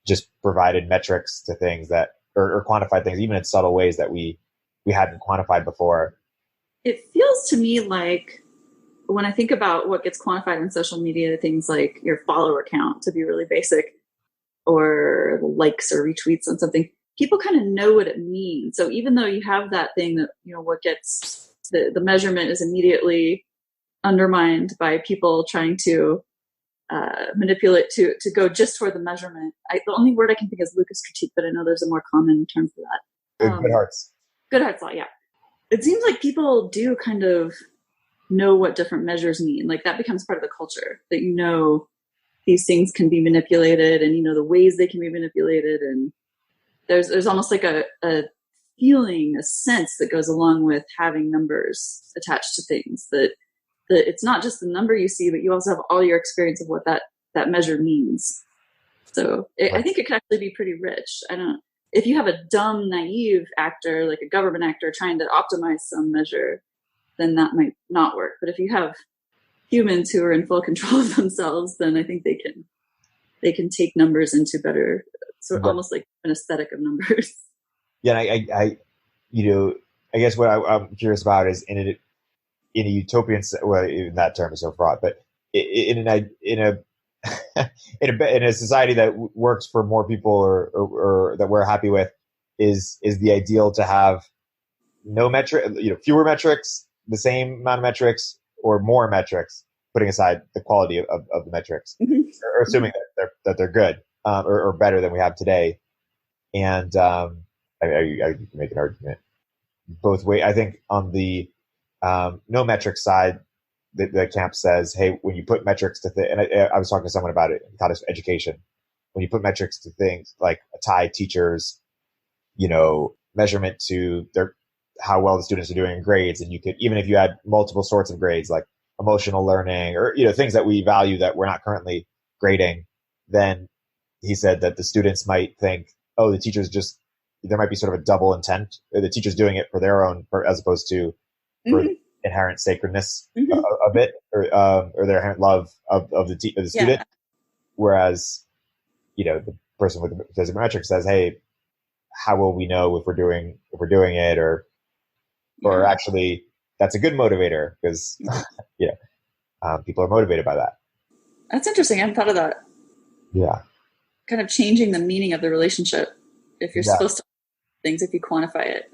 just provided metrics to things that, or quantified things, even in subtle ways that we hadn't quantified before. It feels to me like when I think about what gets quantified in social media, things like your follower count, to be really basic, or likes or retweets on something, people kind of know what it means. So even though you have that thing that, what gets the measurement is immediately undermined by people trying to manipulate to go just for the measurement. The only word I can think is Lucas critique, but I know there's a more common term for that. Good hearts. Good hearts law, yeah. It seems like people do kind of know what different measures mean. Like that becomes part of the culture, that these things can be manipulated, and the ways they can be manipulated, and there's almost like a feeling, a sense that goes along with having numbers attached to things, that it's not just the number you see, but you also have all your experience of what that measure means. So I think it could actually be pretty rich. If you have a dumb, naive actor, like a government actor trying to optimize some measure, then that might not work. But if you have humans who are in full control of themselves, then I think they can take numbers into better, sort of almost like an aesthetic of numbers. Yeah, I guess what I'm curious about is in a utopian, well, even that term is so fraught, but in a society that works for more people or that we're happy with, is the ideal to have no metric, fewer metrics, the same amount of metrics, or more metrics, putting aside the quality of the metrics, or assuming that they're good or better than we have today. And you can make an argument both ways. I think on the no metric side, the camp says, hey, when you put metrics to things, and I was talking to someone about it in college education, when you put metrics to things like tie teachers, measurement to how well the students are doing in grades, and you could, even if you had multiple sorts of grades like emotional learning or things that we value that we're not currently grading, then he said that the students might think, oh, the teachers there might be sort of a double intent, or the teacher's doing it for their own, as opposed to for inherent sacredness of it, or their inherent love of the student. Whereas, the person with the physical metric says, "Hey, how will we know if we're doing it, or actually that's a good motivator because people are motivated by that." That's interesting. I hadn't thought of that. Yeah. Kind of changing the meaning of the relationship if you're supposed to things if you quantify it.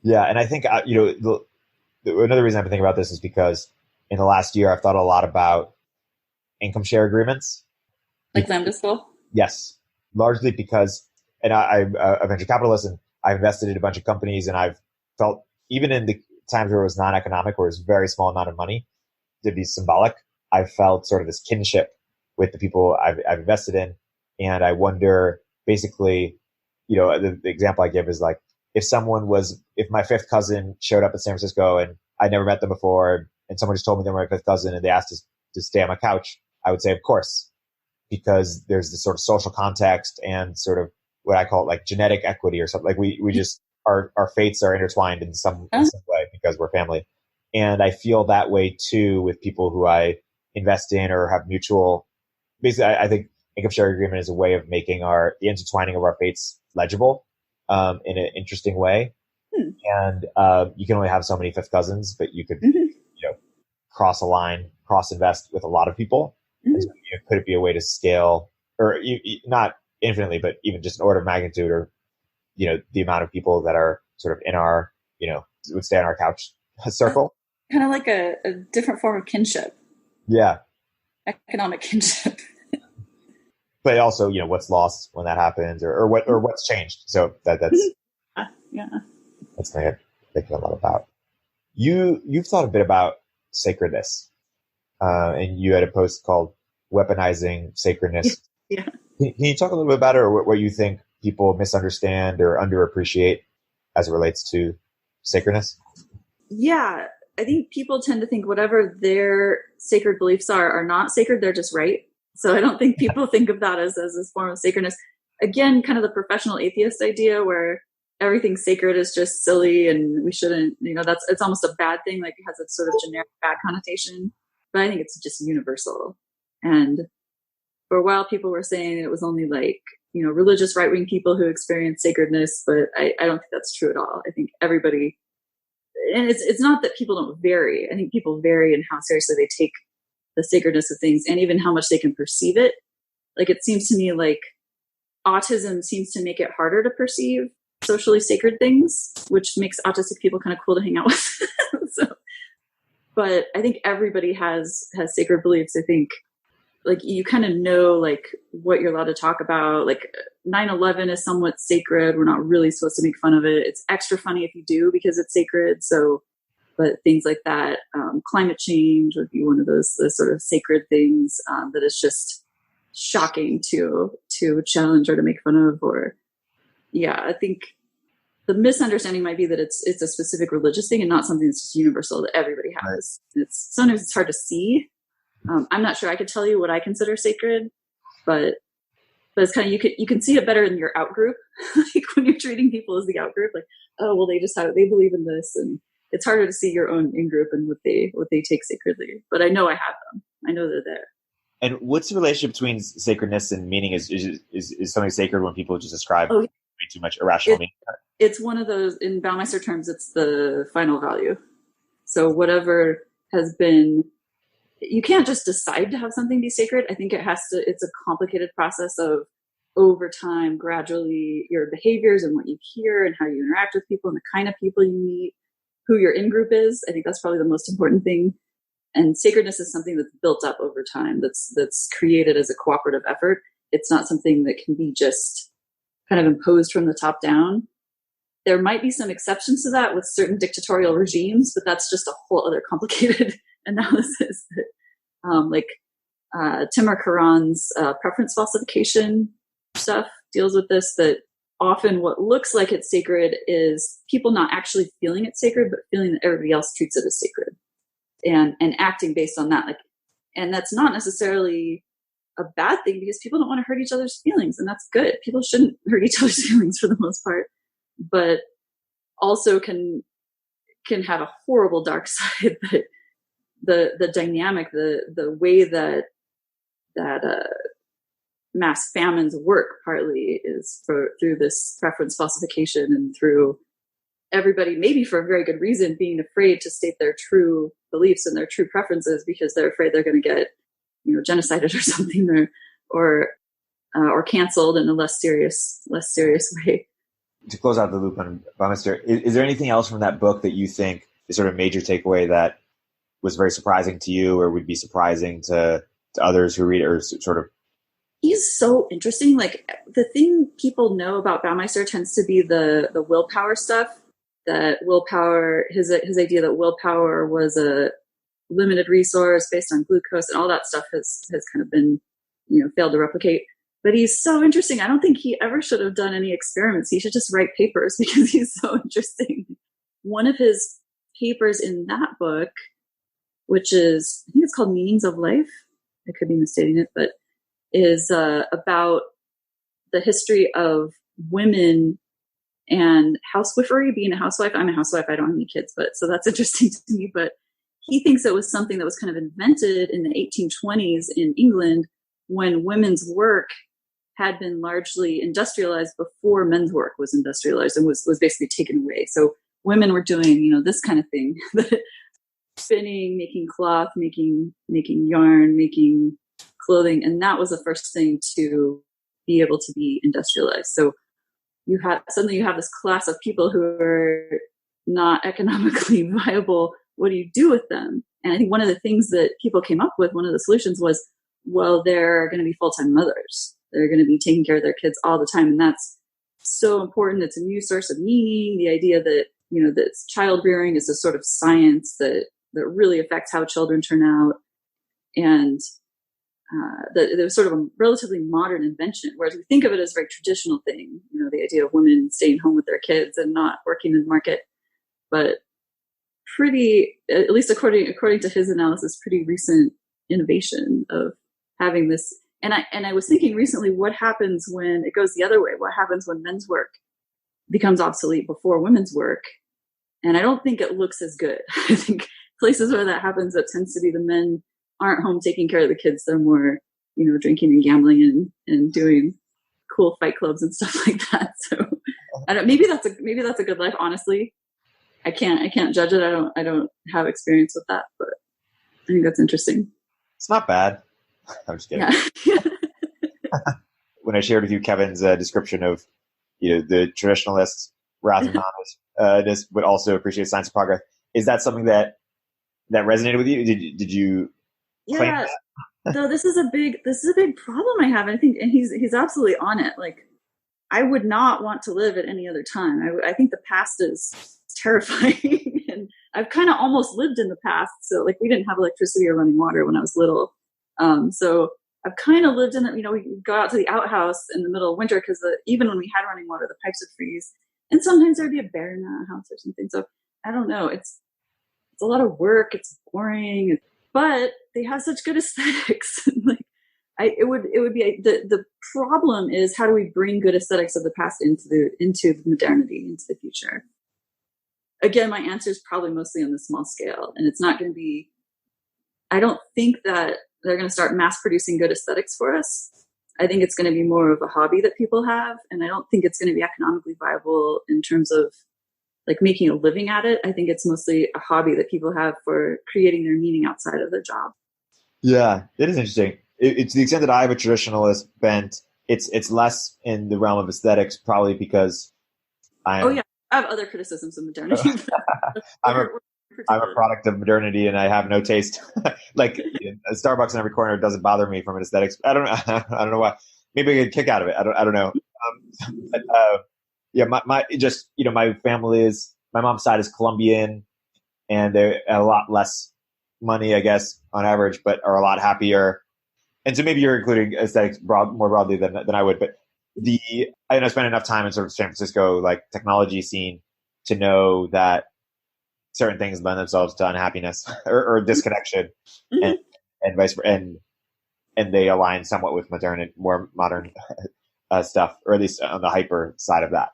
Yeah, and I think another reason I've been thinking about this is because in the last year I've thought a lot about income share agreements. Like Lambda School? Yes, largely because, and I'm a venture capitalist and I've invested in a bunch of companies, and I've felt, even in the times where it was non-economic, where it was a very small amount of money to be symbolic, I've felt sort of this kinship with the people I've invested in. And I wonder, basically, the example I give is like, if my fifth cousin showed up in San Francisco and I'd never met them before, and someone just told me they were my fifth cousin and they asked us to stay on my couch, I would say, of course, because there's this sort of social context and sort of what I call like genetic equity or something. Like we just, our fates are intertwined in some way because we're family. And I feel that way too with people who I invest in or have mutual. Basically, I think income share agreement is a way of making the intertwining of our fates legible in an interesting way. And you can only have so many fifth cousins, but you could cross a line, cross invest with a lot of people. And so, could it be a way to scale, or not infinitely, but even just an order of magnitude, or the amount of people that are sort of in our would stay on our couch circle? Kind of like a different form of kinship. Yeah. Economic kinship. But also, what's lost when that happens, or what's changed. So that's that's something I'm thinking a lot about. You've thought a bit about sacredness, and you had a post called "Weaponizing Sacredness." Yeah. Can you talk a little bit about it, or what you think people misunderstand or underappreciate as it relates to sacredness? Yeah, I think people tend to think whatever their sacred beliefs are not sacred. They're just right. So I don't think people think of that as this form of sacredness. Again, kind of the professional atheist idea where everything sacred is just silly and we shouldn't, it's almost a bad thing, like it has a sort of generic bad connotation. But I think it's just universal. And for a while, people were saying it was only like, religious right-wing people who experience sacredness, but I don't think that's true at all. I think everybody, and it's not that people don't vary. I think people vary in how seriously they take the sacredness of things and even how much they can perceive it. Like, it seems to me like autism seems to make it harder to perceive socially sacred things, which makes autistic people kind of cool to hang out with. But I think everybody has sacred beliefs. I think like you kind of know like what you're allowed to talk about. Like 9/11 is somewhat sacred. We're not really supposed to make fun of it. It's extra funny if you do because it's sacred. So, but things like that, climate change would be one of those sort of sacred things that is just shocking to challenge or to make fun of. Or I think the misunderstanding might be that it's a specific religious thing and not something that's just universal that everybody has. Right. Sometimes it's hard to see. I'm not sure I could tell you what I consider sacred, but it's kind of, you can see it better in your out group. Like when you're treating people as the out group, like, oh, well, they believe in this, and it's harder to see your own in group and what they take sacredly. But I know I have them. I know they're there. And what's the relationship between sacredness and meaning? Is something sacred when people just ascribe way too much irrational meaning? It's one of those, in Baumeister terms, it's the final value. So whatever has been, you can't just decide to have something be sacred. I think it's a complicated process of over time, gradually your behaviors and what you hear and how you interact with people and the kind of people you meet, who your in-group is. I think that's probably the most important thing. And sacredness is something that's built up over time, that's created as a cooperative effort. It's not something that can be just kind of imposed from the top down. There might be some exceptions to that with certain dictatorial regimes, but that's just a whole other complicated analysis. Timur Karan's preference falsification stuff deals with this, that often what looks like it's sacred is people not actually feeling it's sacred, but feeling that everybody else treats it as sacred and acting based on that. And that's not necessarily a bad thing because people don't want to hurt each other's feelings, and that's good. People shouldn't hurt each other's feelings for the most part, but also can can have a horrible dark side, but the dynamic, the way that mass famines work partly is through this preference falsification and through everybody, maybe for a very good reason, being afraid to state their true beliefs and their true preferences because they're afraid they're going to get, genocided or something, or canceled in a less serious way. To close out the loop on Baumeister, is there anything else from that book that you think is sort of a major takeaway that was very surprising to you or would be surprising to others who read it, or sort of? He's so interesting. Like, the thing people know about Baumeister tends to be the willpower stuff. That willpower, his idea that willpower was a limited resource based on glucose and all that stuff has kind of been, failed to replicate. But he's so interesting. I don't think he ever should have done any experiments. He should just write papers because he's so interesting. One of his papers in that book, which is, I think it's called Meanings of Life. I could be misstating it, but is about the history of women and housewifery, being a housewife. I'm a housewife. I don't have any kids, but so that's interesting to me. But he thinks it was something that was kind of invented in the 1820s in England when women's work had been largely industrialized before men's work was industrialized and was basically taken away. So women were doing, this kind of thing, spinning, making cloth, making yarn, making clothing. And that was the first thing to be able to be industrialized. So suddenly you have this class of people who are not economically viable. What do you do with them? And I think one of the things that people came up with, one of the solutions was, well, they're going to be full-time mothers. They're going to be taking care of their kids all the time. And that's so important. It's a new source of meaning. The idea that, that child rearing is a sort of science that really affects how children turn out. And that it was sort of a relatively modern invention, whereas we think of it as a very traditional thing, the idea of women staying home with their kids and not working in the market. But pretty, at least according to his analysis, pretty recent innovation of having this. And I was thinking recently, what happens when it goes the other way? What happens when men's work becomes obsolete before women's work? And I don't think it looks as good. I think places where that happens, it tends to be the men aren't home taking care of the kids. They're more, drinking and gambling and doing cool fight clubs and stuff like that. So maybe that's a good life. Honestly, I can't judge it. I don't have experience with that, but I think that's interesting. It's not bad. I'm just kidding. Yeah. When I shared with you Kevin's description of, the traditionalists, wrath and honest, would also appreciate science and progress. Is that something that resonated with you? Did you claim that? No, this is a big problem I have. I think, and he's absolutely on it. Like, I would not want to live at any other time. I think the past is terrifying, and I've kind of almost lived in the past. So, like, we didn't have electricity or running water when I was little. So I've kind of lived in it. We go out to the outhouse in the middle of winter because even when we had running water, the pipes would freeze, and sometimes there'd be a bear in that house or something. So I don't know. It's a lot of work. It's boring, but they have such good aesthetics. Like, it would be the problem is, how do we bring good aesthetics of the past into the modernity, into the future? Again, my answer is probably mostly on the small scale, and it's not going to be. I don't think that they're going to start mass producing good aesthetics for us. I think it's going to be more of a hobby that people have, and I don't think it's going to be economically viable in terms of like making a living at it. I think it's mostly a hobby that people have for creating their meaning outside of their job. Yeah, it is interesting. It's the extent that I have a traditionalist bent. It's less in the realm of aesthetics, probably because I have other criticisms of modernity. I'm a product of modernity, and I have no taste. Like, a Starbucks in every corner doesn't bother me from an aesthetics. I don't know why. Maybe I get a kick out of it. I don't know. My family is, my mom's side is Colombian, and they're a lot less money, I guess, on average, but are a lot happier. And so maybe you're including aesthetics more broadly than I would. But I spent enough time in sort of San Francisco, like, technology scene to know that certain things lend themselves to unhappiness or disconnection, mm-hmm. and vice versa, and they align somewhat with more modern stuff, or at least on the hyper side of that.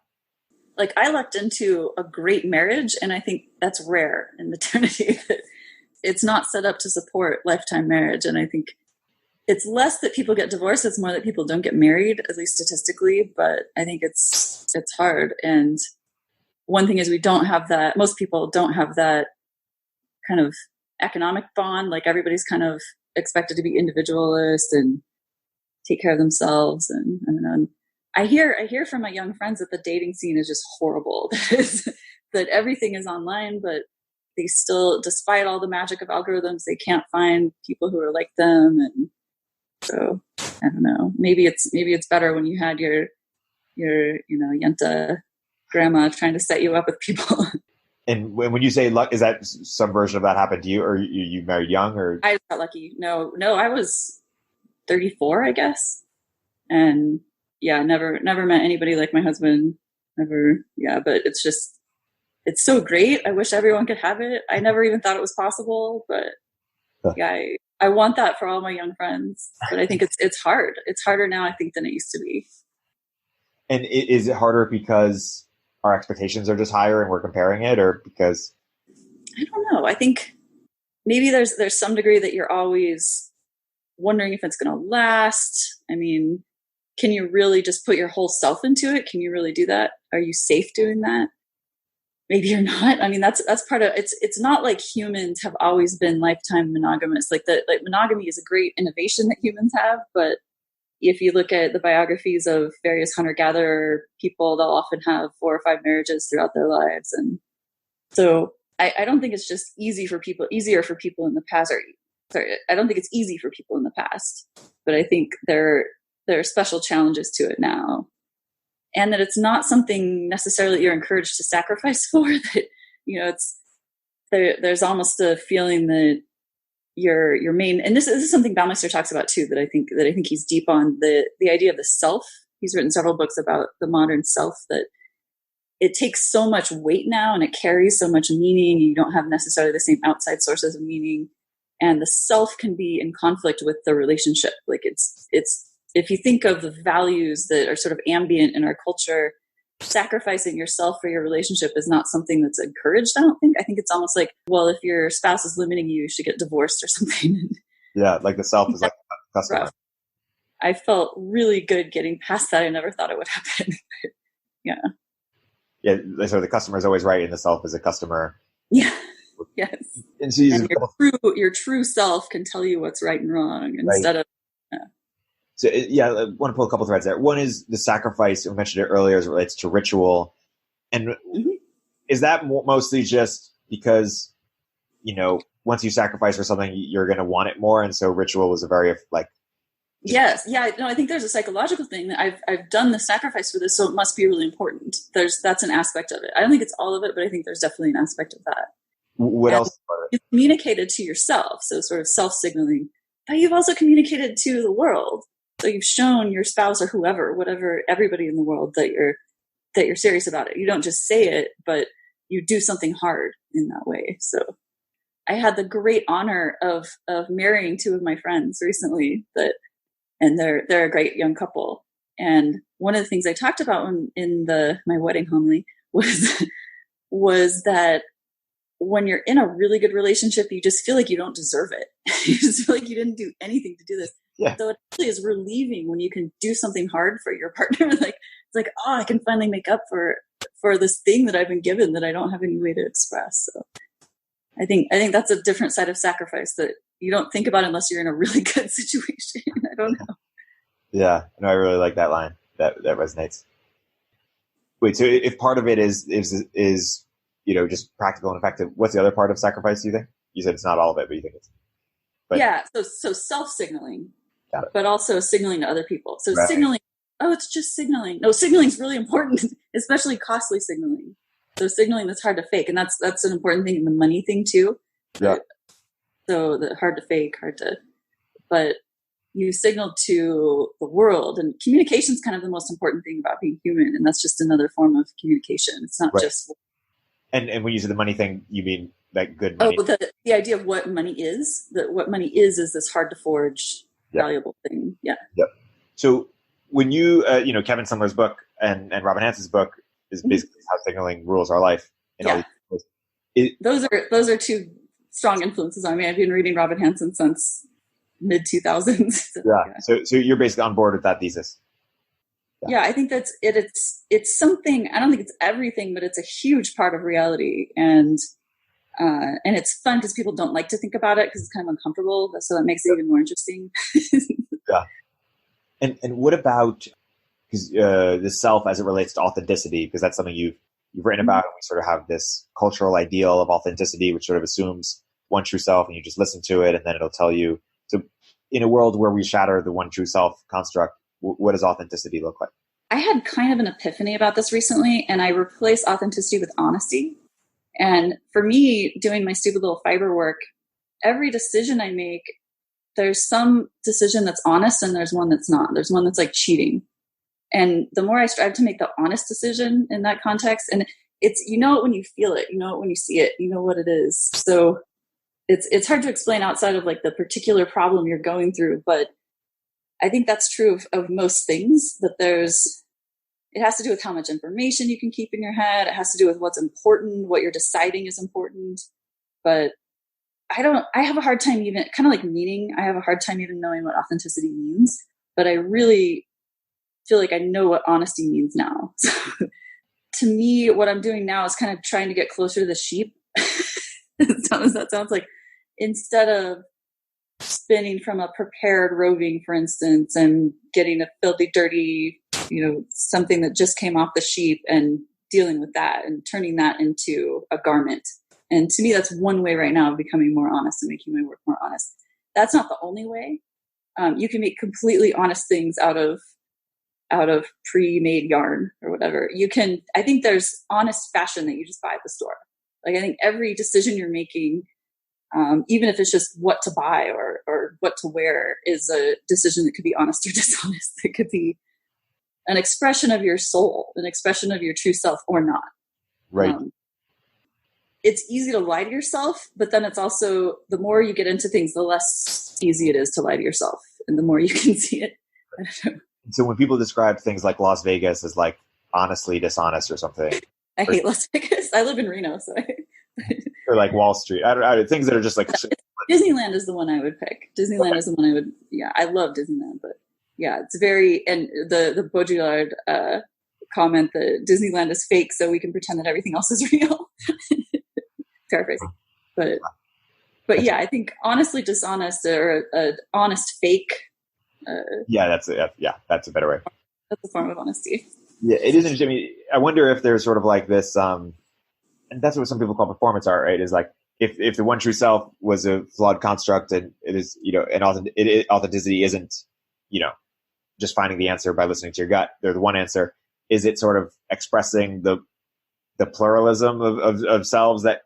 like I lucked into a great marriage, and I think that's rare in maternity. It's not set up to support lifetime marriage. And I think it's less that people get divorced. It's more that people don't get married, at least statistically. But I think it's hard. And one thing is we don't have that. Most people don't have that kind of economic bond. Like everybody's kind of expected to be individualist and take care of themselves. And I don't know. And I hear from my young friends that the dating scene is just horrible. That everything is online, but they still, despite all the magic of algorithms, they can't find people who are like them. And so I don't know. Maybe it's better when you had your yenta grandma trying to set you up with people. And when you say luck, is that some version of that happened to you, or you married young, or? I got lucky. No, I was 34, I guess. And yeah, never met anybody like my husband. Never. Yeah. But it's so great. I wish everyone could have it. I never even thought it was possible, but yeah, I want that for all my young friends. But I think it's hard. It's harder now, I think, than it used to be. And is it harder because our expectations are just higher and we're comparing it, or because? I don't know. I think maybe there's some degree that you're always wondering if it's going to last. I mean, can you really just put your whole self into it? Can you really do that? Are you safe doing that? Maybe you're not. I mean, that's part of it's not like humans have always been lifetime monogamous. Like monogamy is a great innovation that humans have, but if you look at the biographies of various hunter-gatherer people, they'll often have 4 or 5 marriages throughout their lives. And so I don't think it's just easier for people in the past. I don't think it's easy for people in the past, but I think there are special challenges to it now. And that it's not something necessarily you're encouraged to sacrifice for. That there's almost a feeling that your main, and this is something Baumeister talks about too. That I think he's deep on the idea of the self. He's written several books about the modern self. That it takes so much weight now, and it carries so much meaning. You don't have necessarily the same outside sources of meaning, and the self can be in conflict with the relationship. Like it's. If you think of the values that are sort of ambient in our culture, sacrificing yourself for your relationship is not something that's encouraged, I don't think. I think it's almost like, well, if your spouse is limiting you, you should get divorced or something. Yeah, like the self is like a customer. Rough. I felt really good getting past that. I never thought it would happen. Yeah. Yeah, so the customer is always right, and the self is a customer. Yeah. Yes. And so your true self can tell you what's right and wrong instead of. So yeah, I want to pull a couple threads there. One is the sacrifice. We mentioned it earlier as it relates to ritual. And is that mostly just because, once you sacrifice for something, you're going to want it more. And so ritual was a very Yes. Yeah. No, I think there's a psychological thing that I've done the sacrifice for this, so it must be really important. That's an aspect of it. I don't think it's all of it, but I think there's definitely an aspect of that. What else? You've communicated to yourself. So sort of self-signaling, but you've also communicated to the world. So you've shown your spouse or whatever, everybody in the world that you're serious about it. You don't just say it, but you do something hard in that way. So I had the great honor of marrying 2 of my friends recently and they're a great young couple. And one of the things I talked about in my wedding homily was that when you're in a really good relationship, you just feel like you don't deserve it. You just feel like you didn't do anything to do this. Yeah. So it actually is relieving when you can do something hard for your partner. Like it's like, oh, I can finally make up for this thing that I've been given that I don't have any way to express. So I think that's a different side of sacrifice that you don't think about unless you're in a really good situation. I don't know. Yeah, no, I really like that line. That resonates. Wait, so if part of it is just practical and effective, what's the other part of sacrifice? Do you think? You said it's not all of it, but you think it's. But, yeah, so self-signaling. Got it. But also signaling to other people. So right. Signaling, it's just signaling. No, signaling is really important, especially costly signaling. So signaling that's hard to fake. And that's an important thing in the money thing too. Yeah. So the hard to fake, but you signal to the world, and communication is kind of the most important thing about being human. And that's just another form of communication. It's not just. And when you say the money thing, you mean like good money? Oh, the idea of what money is, that what money is this hard to forge, valuable thing. Yeah. Yep. So when you, Kevin Sumler's book and Robin Hanson's book, is basically how signaling rules our life. Yeah. Those are two strong influences on me. I've been reading Robin Hanson since mid 2000s. So you're basically on board with that thesis. Yeah, I think that's it. It's something. I don't think it's everything, but it's a huge part of reality, and it's fun because people don't like to think about it because it's kind of uncomfortable. So that makes it even more interesting. Yeah. And what about the self as it relates to authenticity? Because that's something you've written about. And we sort of have this cultural ideal of authenticity, which sort of assumes one true self, and you just listen to it, and then it'll tell you. So, in a world where we shatter the one true self construct, what does authenticity look like? I had kind of an epiphany about this recently, and I replaced authenticity with honesty. And for me, doing my stupid little fiber work, every decision I make, there's some decision that's honest and there's one that's not. There's one that's like cheating. And the more I strive to make the honest decision in that context, and it's, you know it when you feel it, you know it when you see it, you know what it is. So it's hard to explain outside of like the particular problem you're going through, but I think that's true of most things, that it has to do with how much information you can keep in your head. It has to do with what's important, what you're deciding is important. But I have a hard time even, kind of like meaning, I have a hard time even knowing what authenticity means, but I really feel like I know what honesty means now. So, to me, what I'm doing now is kind of trying to get closer to the sheep. That sounds like, instead of spinning from a prepared roving, for instance, and getting a filthy, dirty, something that just came off the sheep and dealing with that and turning that into a garment. And to me, that's one way right now of becoming more honest and making my work more honest. That's not the only way. You can make completely honest things out of pre-made yarn or whatever. I think there's honest fashion that you just buy at the store. Like, I think every decision you're making, even if it's just what to buy or what to wear, is a decision that could be honest or dishonest. It could be an expression of your soul, an expression of your true self, or not. Right. It's easy to lie to yourself, but then it's also, the more you get into things, the less easy it is to lie to yourself, and the more you can see it. I don't know. So when people describe things like Las Vegas as like honestly dishonest or something, I hate Las Vegas. I live in Reno, so or like Wall Street. I don't things that are just like Disneyland is the one I would pick. Disneyland is the one I would. Yeah, I love Disneyland, but yeah, it's very, and the Baudrillard comment that Disneyland is fake, so we can pretend that everything else is real. Paraphrasing, but yeah, I think honestly dishonest or honest fake. That's a better way. That's a form of honesty. Yeah, it is interesting. I mean, I wonder if there's sort of like this, and that's what some people call performance art, right? Is like if the one true self was a flawed construct, and it is, and authenticity isn't, just finding the answer by listening to your gut. They're the one answer. Is it sort of expressing the pluralism of selves that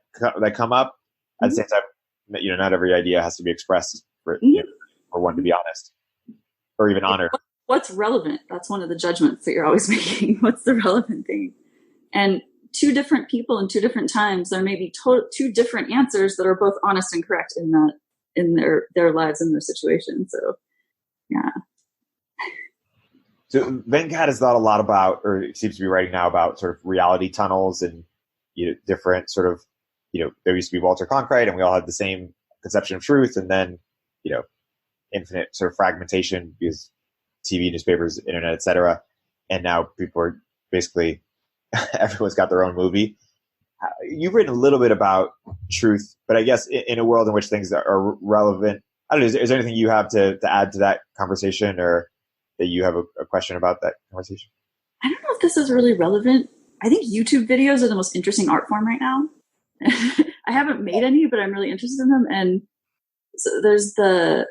come up? At the same time, not every idea has to be expressed for one to be honest or even honored. What's relevant? That's one of the judgments that you're always making. What's the relevant thing? And two different people in two different times, there may be two different answers that are both honest and correct in their lives and their situation. So, yeah. So Venkat has thought a lot about, or seems to be writing now about, sort of reality tunnels and different sort of, there used to be Walter Cronkite, and we all had the same conception of truth, and then infinite sort of fragmentation because TV, newspapers, internet, etc. And now people are basically everyone's got their own movie. You've written a little bit about truth, but I guess in a world in which things are relevant, I don't know. Is there anything you have to add to that conversation, or that you have a question about that conversation? I don't know if this is really relevant. I think YouTube videos are the most interesting art form right now. I haven't made any, but I'm really interested in them. And so there's the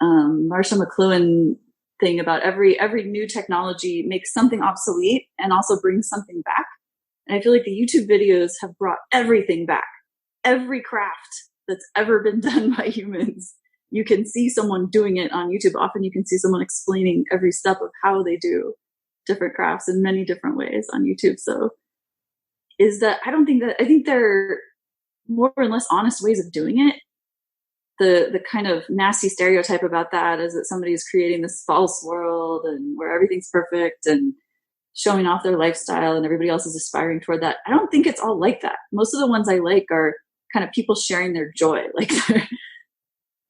Marsha McLuhan thing about every new technology makes something obsolete and also brings something back. And I feel like the YouTube videos have brought everything back. Every craft that's ever been done by humans, you can see someone doing it on YouTube. Often you can see someone explaining every step of how they do different crafts in many different ways on YouTube. So I think there are more and less honest ways of doing it. The kind of nasty stereotype about that is that somebody is creating this false world and where everything's perfect and showing off their lifestyle and everybody else is aspiring toward that. I don't think it's all like that. Most of the ones I like are kind of people sharing their joy, like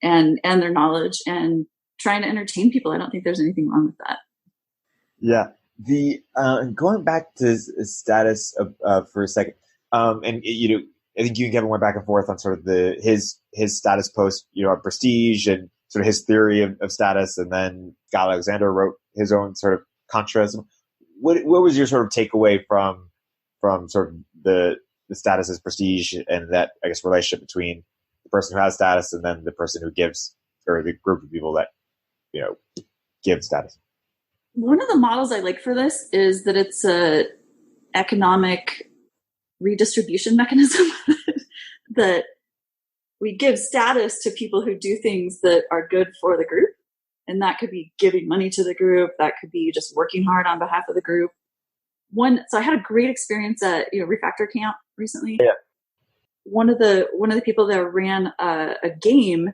and their knowledge and trying to entertain people. I don't think there's anything wrong with that. Yeah. The going back to status for a second, and I think you and Kevin went back and forth on sort of his status post, on Prestige and sort of his theory of status, and then Guy Alexander wrote his own sort of contrast. What was your sort of takeaway from sort of the status as Prestige and that, I guess, relationship between the person who has status and then the person who gives, or the group of people that give status? One of the models I like for this is that it's a economic redistribution mechanism that we give status to people who do things that are good for the group. And that could be giving money to the group. That could be just working hard on behalf of the group. So I had a great experience at Refactor Camp recently. Yeah. One of the people there ran a game,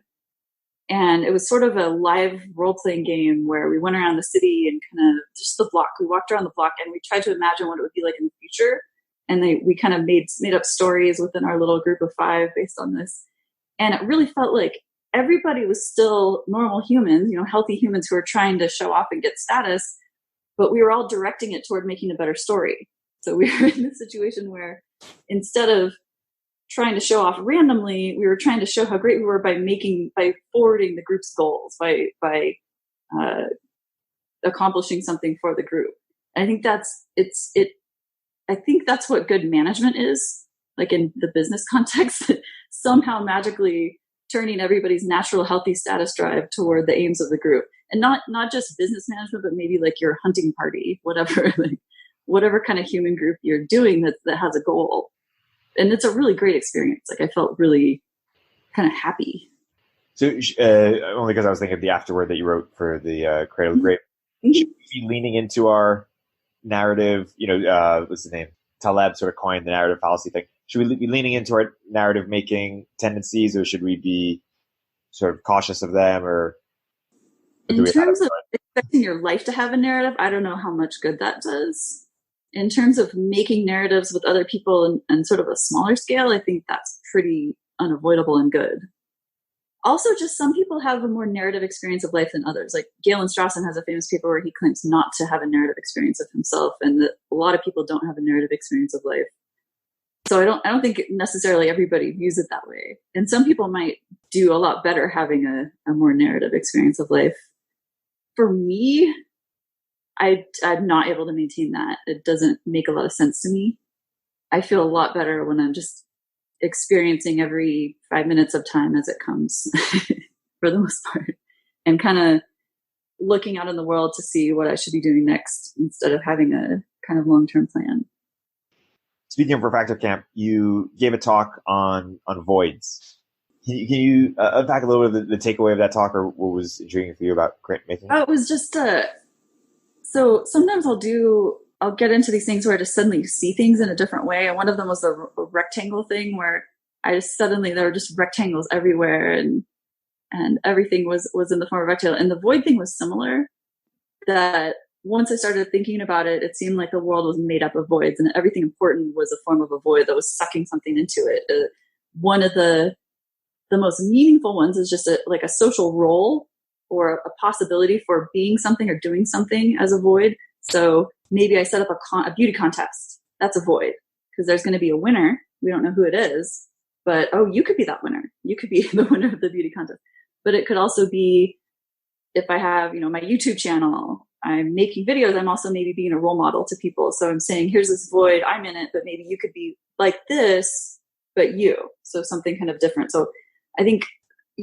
and it was sort of a live role-playing game where we went around the city and kind of just the block. We walked around the block and we tried to imagine what it would be like in the future. And we kind of made up stories within our little group of 5 based on this. And it really felt like everybody was still normal humans, healthy humans who were trying to show off and get status, but we were all directing it toward making a better story. So we were in this situation where instead of trying to show off randomly, we were trying to show how great we were by forwarding the group's goals, by accomplishing something for the group. And I think that's what good management is, like in the business context, somehow magically turning everybody's natural healthy status drive toward the aims of the group. And not just business management, but maybe like your hunting party, whatever, like whatever kind of human group you're doing that has a goal. And it's a really great experience. Like I felt really kind of happy. So only because I was thinking of the afterword that you wrote for the Cradle of Grape. Mm-hmm. Should we be leaning into our narrative? What's the name? Taleb sort of coined the narrative fallacy thing. Should we be leaning into our narrative making tendencies, or should we be sort of cautious of them? Or in terms of expecting your life to have a narrative, I don't know how much good that does. In terms of making narratives with other people and sort of a smaller scale, I think that's pretty unavoidable and good. Also, just some people have a more narrative experience of life than others. Like Galen Strawson has a famous paper where he claims not to have a narrative experience of himself, and that a lot of people don't have a narrative experience of life. So I don't think necessarily everybody views it that way. And some people might do a lot better having a more narrative experience of life. For me, I'm not able to maintain that. It doesn't make a lot of sense to me. I feel a lot better when I'm just experiencing every 5 minutes of time as it comes for the most part, and kind of looking out in the world to see what I should be doing next instead of having a kind of long-term plan. Speaking of Refactor Camp, you gave a talk on voids. Can you unpack a little bit of the takeaway of that talk, or what was intriguing for you about grant making? Oh, it was just so sometimes I'll get into these things where I just suddenly see things in a different way. And one of them was a rectangle thing where I just suddenly, there were just rectangles everywhere, and everything was in the form of rectangle. And the void thing was similar, that once I started thinking about it, it seemed like the world was made up of voids, and everything important was a form of a void that was sucking something into it. One of the most meaningful ones is just like a social role or a possibility for being something or doing something as a void. So maybe I set up a beauty contest. That's a void, because there's going to be a winner. We don't know who it is, but you could be that winner. You could be the winner of the beauty contest. But it could also be, if I have, my YouTube channel, I'm making videos, I'm also maybe being a role model to people. So I'm saying, here's this void, I'm in it, but maybe you could be like this, but you. So something kind of different. So I think,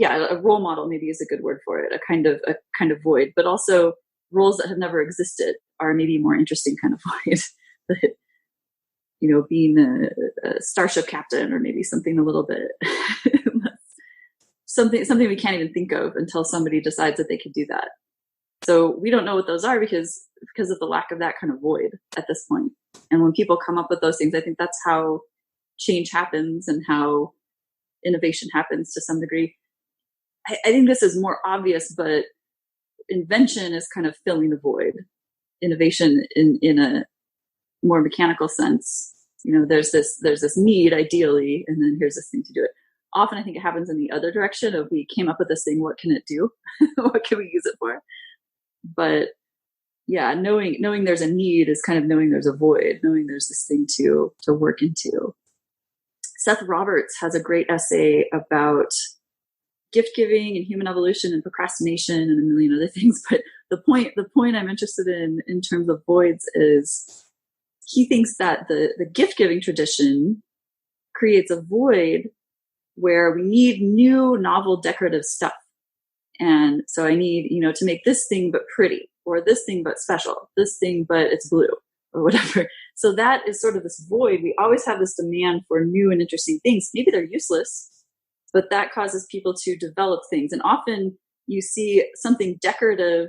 a role model maybe is a good word for it, a kind of void, but also roles that have never existed are maybe more interesting kind of void. But, being a starship captain, or maybe something a little bit something we can't even think of until somebody decides that they could do that. So we don't know what those are because of the lack of that kind of void at this point. And when people come up with those things, I think that's how change happens and how innovation happens to some degree. I think this is more obvious, but invention is kind of filling the void. Innovation in more mechanical sense. There's this need ideally, and then here's this thing to do it. Often I think it happens in the other direction of we came up with this thing. What can it do? What can we use it for? But yeah, knowing there's a need is kind of knowing there's a void, knowing there's this thing to work into. Seth Roberts has a great essay about gift giving and human evolution and procrastination and a million other things. But the point I'm interested in terms of voids is he thinks that the gift giving tradition creates a void where we need new, novel, decorative stuff. And so I need, to make this thing but pretty, or this thing but special, this thing but it's blue, or whatever. So that is sort of this void. We always have this demand for new and interesting things. Maybe they're useless, but that causes people to develop things. And often you see something decorative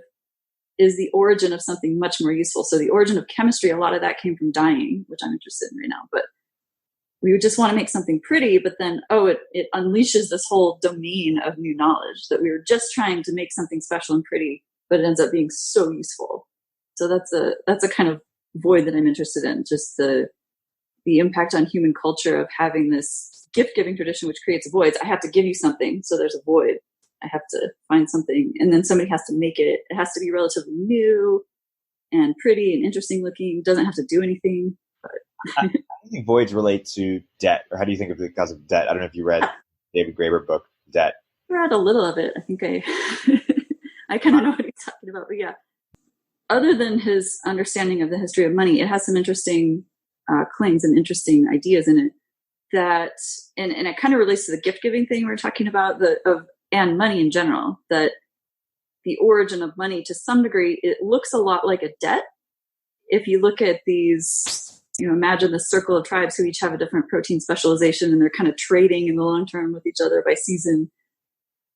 is the origin of something much more useful. So the origin of chemistry, a lot of that came from dyeing, which I'm interested in right now. But we would just want to make something pretty, but then, it unleashes this whole domain of new knowledge that we were just trying to make something special and pretty, but it ends up being so useful. So that's a kind of void that I'm interested in, just the impact on human culture of having this gift-giving tradition, which creates voids. I have to give you something, so there's a void. I have to find something, and then somebody has to make it. It has to be relatively new and pretty and interesting looking. It doesn't have to do anything. But how do you think voids relate to debt, or how do you think of the concept of debt? I don't know if you read David Graeber book, Debt. I read a little of it. I think I kind of know what he's talking about, but yeah. Other than his understanding of the history of money, it has some interesting claims and interesting ideas in it that, and it kind of relates to the gift giving thing we're talking about, and money in general, that the origin of money to some degree, it looks a lot like a debt. If you look at these, imagine the circle of tribes who each have a different protein specialization and they're kind of trading in the long term with each other by season.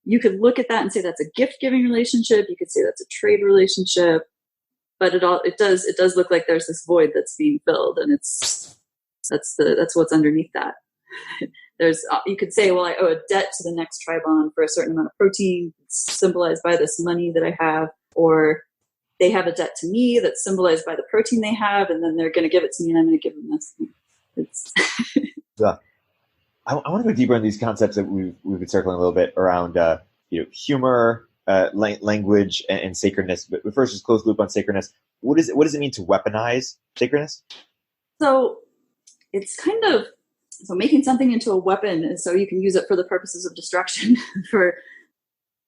You could look at that and say that's a gift giving relationship. You could say that's a trade relationship, but it does look like there's this void that's being filled, and that's what's underneath that. You could say, well, I owe a debt to the next tribon for a certain amount of protein. It's symbolized by this money that I have, or they have a debt to me that's symbolized by the protein they have, and then they're going to give it to me, and I'm going to give them this. Yeah. I want to go deeper in these concepts that we've been circling a little bit around, humor, language, and sacredness. But first, just close the loop on sacredness. What does it mean to weaponize sacredness? So it's kind of making something into a weapon, so you can use it for the purposes of destruction.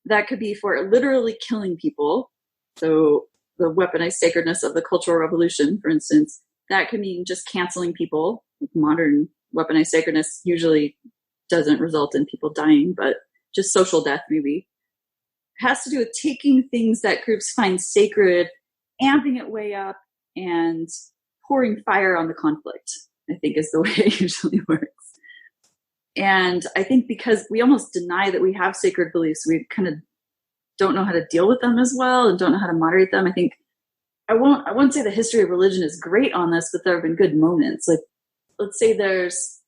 That could be for literally killing people. So the weaponized sacredness of the Cultural Revolution, for instance, that could mean just canceling people. Modern weaponized sacredness usually doesn't result in people dying, but just social death maybe. It has to do with taking things that groups find sacred, amping it way up, and pouring fire on the conflict, I think is the way it usually works. And I think because we almost deny that we have sacred beliefs, we kind of don't know how to deal with them as well and don't know how to moderate them. I think I won't say the history of religion is great on this, but there have been good moments. Like, let's say there's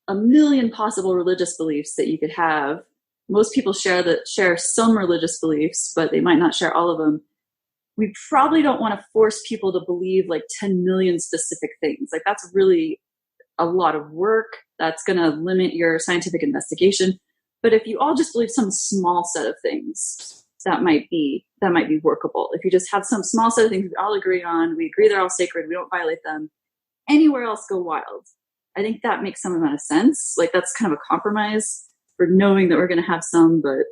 a million possible religious beliefs that you could have. Most people share some religious beliefs, but they might not share all of them. We probably don't want to force people to believe like 10 million specific things. Like, that's really a lot of work. That's going to limit your scientific investigation. But if you all just believe some small set of things, that might be workable. If you just have some small set of things we all agree on, we agree they're all sacred, we don't violate them, anywhere else go wild. I think that makes some amount of sense. Like, that's kind of a compromise for knowing that we're going to have some, but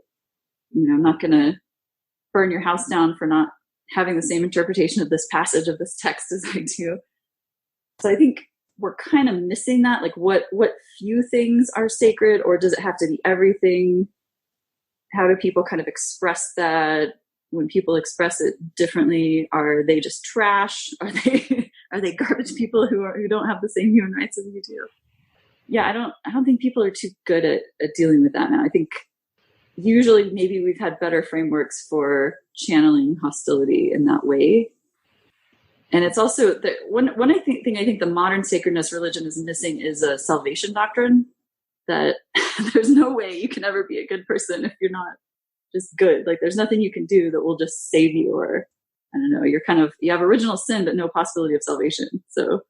I'm not going to burn your house down for not having the same interpretation of this passage of this text as I do. So I think we're kind of missing that. Like, what few things are sacred, or does it have to be everything? How do people kind of express that? When people express it differently, are they just trash? Are they garbage people who don't have the same human rights as you do? Yeah, I don't think people are too good at dealing with that now. I think usually maybe we've had better frameworks for channeling hostility in that way. And it's also that one thing I think the modern sacredness religion is missing is a salvation doctrine, that there's no way you can ever be a good person if you're not just good. Like, there's nothing you can do that will just save you or I don't know, you have original sin, but no possibility of salvation. So,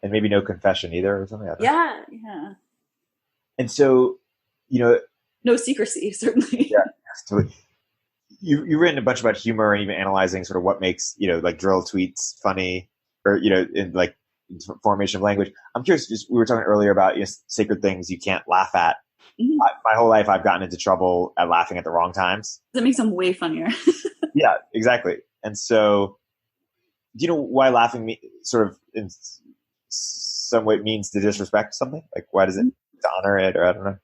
and maybe no confession either or something like that. Yeah. And so, no secrecy, certainly. Yeah. Totally. You've written a bunch about humor and even analyzing sort of what makes, like drill tweets funny or, in like formation of language. I'm curious, we were talking earlier about sacred things you can't laugh at. Mm-hmm. My whole life, I've gotten into trouble at laughing at the wrong times. That makes them way funnier. Yeah, exactly. And so, do you know why laughing sort of in some way means to disrespect something? Like, why does it to honor it, or I don't know?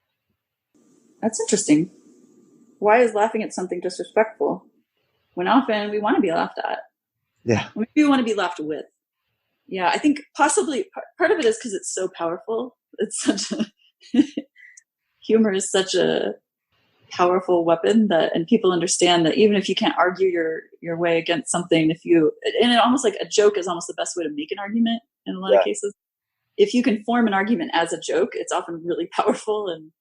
That's interesting. Why is laughing at something disrespectful when often we want to be laughed at? Yeah. Maybe we want to be laughed with. Yeah, I think possibly part of it is because it's so powerful. It's such a humor is such a powerful weapon and people understand that even if you can't argue your way against something, and it almost like a joke is almost the best way to make an argument in a lot of cases. If you can form an argument as a joke, it's often really powerful, and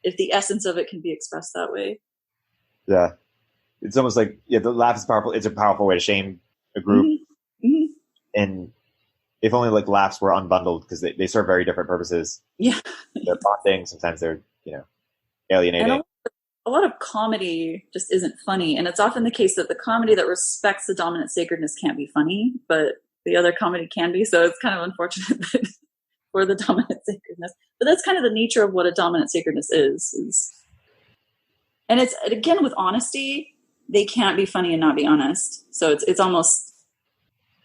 if the essence of it can be expressed that way. Yeah. It's almost like, the laugh is powerful. It's a powerful way to shame a group. Mm-hmm. Mm-hmm. And if only like laughs were unbundled, because they serve very different purposes. Yeah. They're bonding. Sometimes they're, alienating. And a lot of comedy just isn't funny. And it's often the case that the comedy that respects the dominant sacredness can't be funny, but the other comedy can be. So it's kind of unfortunate for the dominant sacredness. But that's kind of the nature of what a dominant sacredness is. And it's, again, with honesty, they can't be funny and not be honest. So it's almost,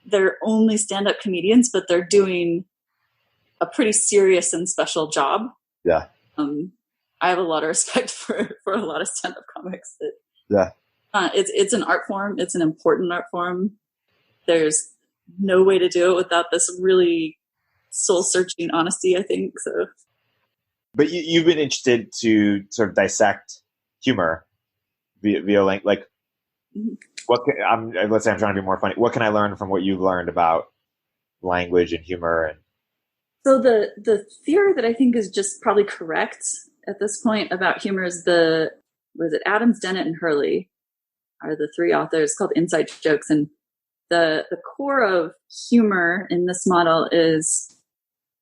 they're only stand-up comedians, but they're doing a pretty serious and special job. Yeah. I have a lot of respect for a lot of stand-up comics. It's an art form. It's an important art form. There's no way to do it without this really soul-searching honesty, I think. So, but you've been interested to sort of dissect humor via like let's say I'm trying to be more funny. What can I learn from what you've learned about language and humor? And so the theory that I think is just probably correct at this point about humor is Adams, Dennett, and Hurley are the three authors, called Inside Jokes. And the core of humor in this model is,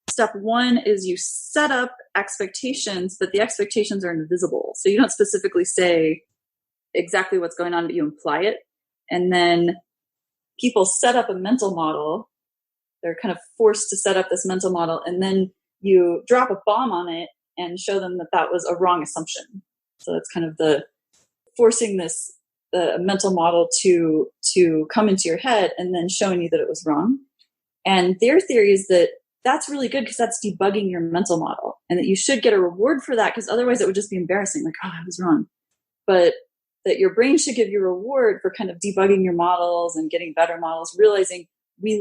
step one is you set up expectations, but the expectations are invisible. So you don't specifically say exactly what's going on, but you imply it. And then people set up a mental model. They're kind of forced to set up this mental model, and then you drop a bomb on it and show them that was a wrong assumption. So it's kind of the forcing the mental model to come into your head and then showing you that it was wrong. And their theory is that that's really good because that's debugging your mental model, and that you should get a reward for that, because otherwise it would just be embarrassing. Like, oh, I was wrong. But that your brain should give you a reward for kind of debugging your models and getting better models, realizing we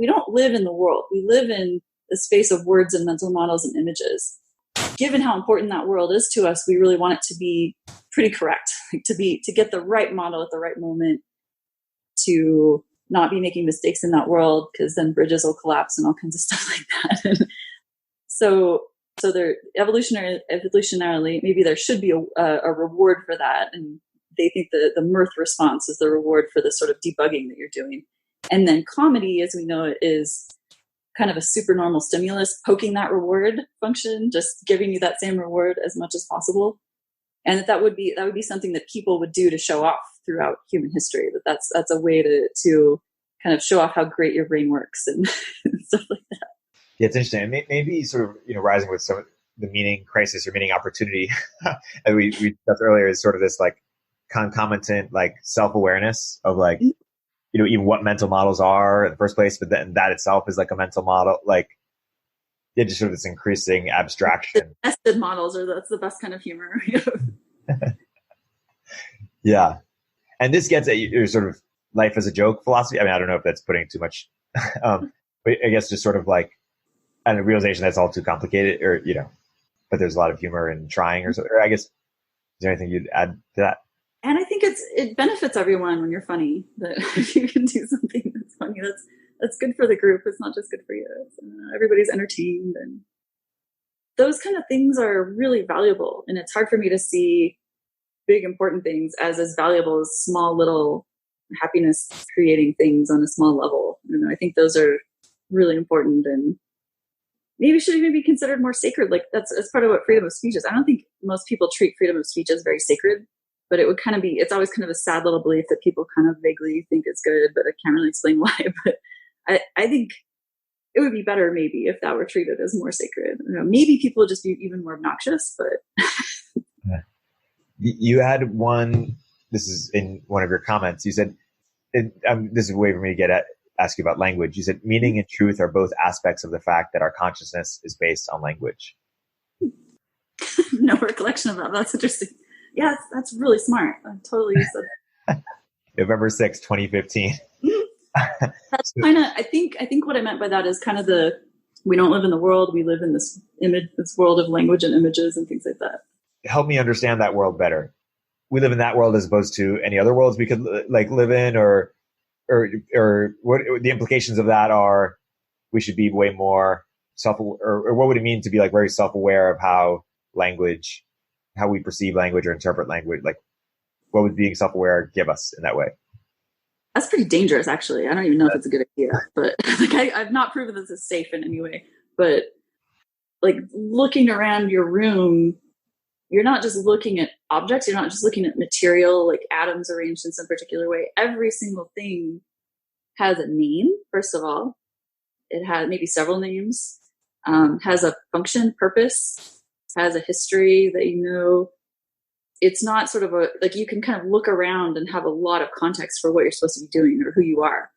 don't live in the world. We live in the space of words and mental models and images. Given how important that world is to us, we really want it to be pretty correct, like to get the right model at the right moment, to not be making mistakes in that world, because then bridges will collapse and all kinds of stuff like that. so they're evolutionarily, maybe there should be a reward for that. And they think the mirth response is the reward for the sort of debugging that you're doing. And then comedy, as we know it, is kind of a supernormal stimulus, poking that reward function, just giving you that same reward as much as possible. And that would be something that people would do to show off throughout human history. That's a way to kind of show off how great your brain works and stuff like that. Yeah, it's interesting. Maybe sort of rising with some of the meaning crisis or meaning opportunity that we discussed earlier is sort of this like concomitant like self-awareness of like even what mental models are in the first place, but then that itself is like a mental model. Like, just sort of this increasing abstraction. The nested models that's the best kind of humor. Yeah. And this gets at your sort of life as a joke philosophy. I mean, I don't know if that's putting too much, but I guess just sort of like, a realization that's all too complicated, or, but there's a lot of humor in trying or something. Or I guess, is there anything you'd add to that? And I think it benefits everyone when you're funny, that if you can do something that's funny, that's good for the group. It's not just good for you. Everybody's entertained, and those kind of things are really valuable. And it's hard for me to see big, important things as valuable as small little happiness creating things on a small level. I think those are really important and maybe should even be considered more sacred. Like that's part of what freedom of speech is. I don't think most people treat freedom of speech as very sacred, but it would kind of be, it's always kind of a sad little belief that people kind of vaguely think is good, but I can't really explain why. But I think it would be better maybe if that were treated as more sacred. Maybe people would just be even more obnoxious, but. You had one, this is in one of your comments, you said, this is a way for me to ask you about language. You said meaning and truth are both aspects of the fact that our consciousness is based on language. No recollection of that. That's interesting. Yeah, that's really smart. I totally said that. November 6, 2015. That's kind of, I think what I meant by that is kind of we don't live in the world. We live in this world of language and images and things like that. Help me understand that world better. We live in that world as opposed to any other worlds we could live in, or what the implications of that are. We should be way more or what would it mean to be very self-aware of how we perceive language or interpret language? Like, what would being self-aware give us in that way? That's pretty dangerous, actually. I don't even know if it's a good idea, but I've not proven this is safe in any way. But looking around your room, you're not just looking at objects. You're not just looking at material, like atoms arranged in some particular way. Every single thing has a name, first of all. It has maybe several names, has a function, purpose, has a history that you know. It's not sort of you can kind of look around and have a lot of context for what you're supposed to be doing or who you are.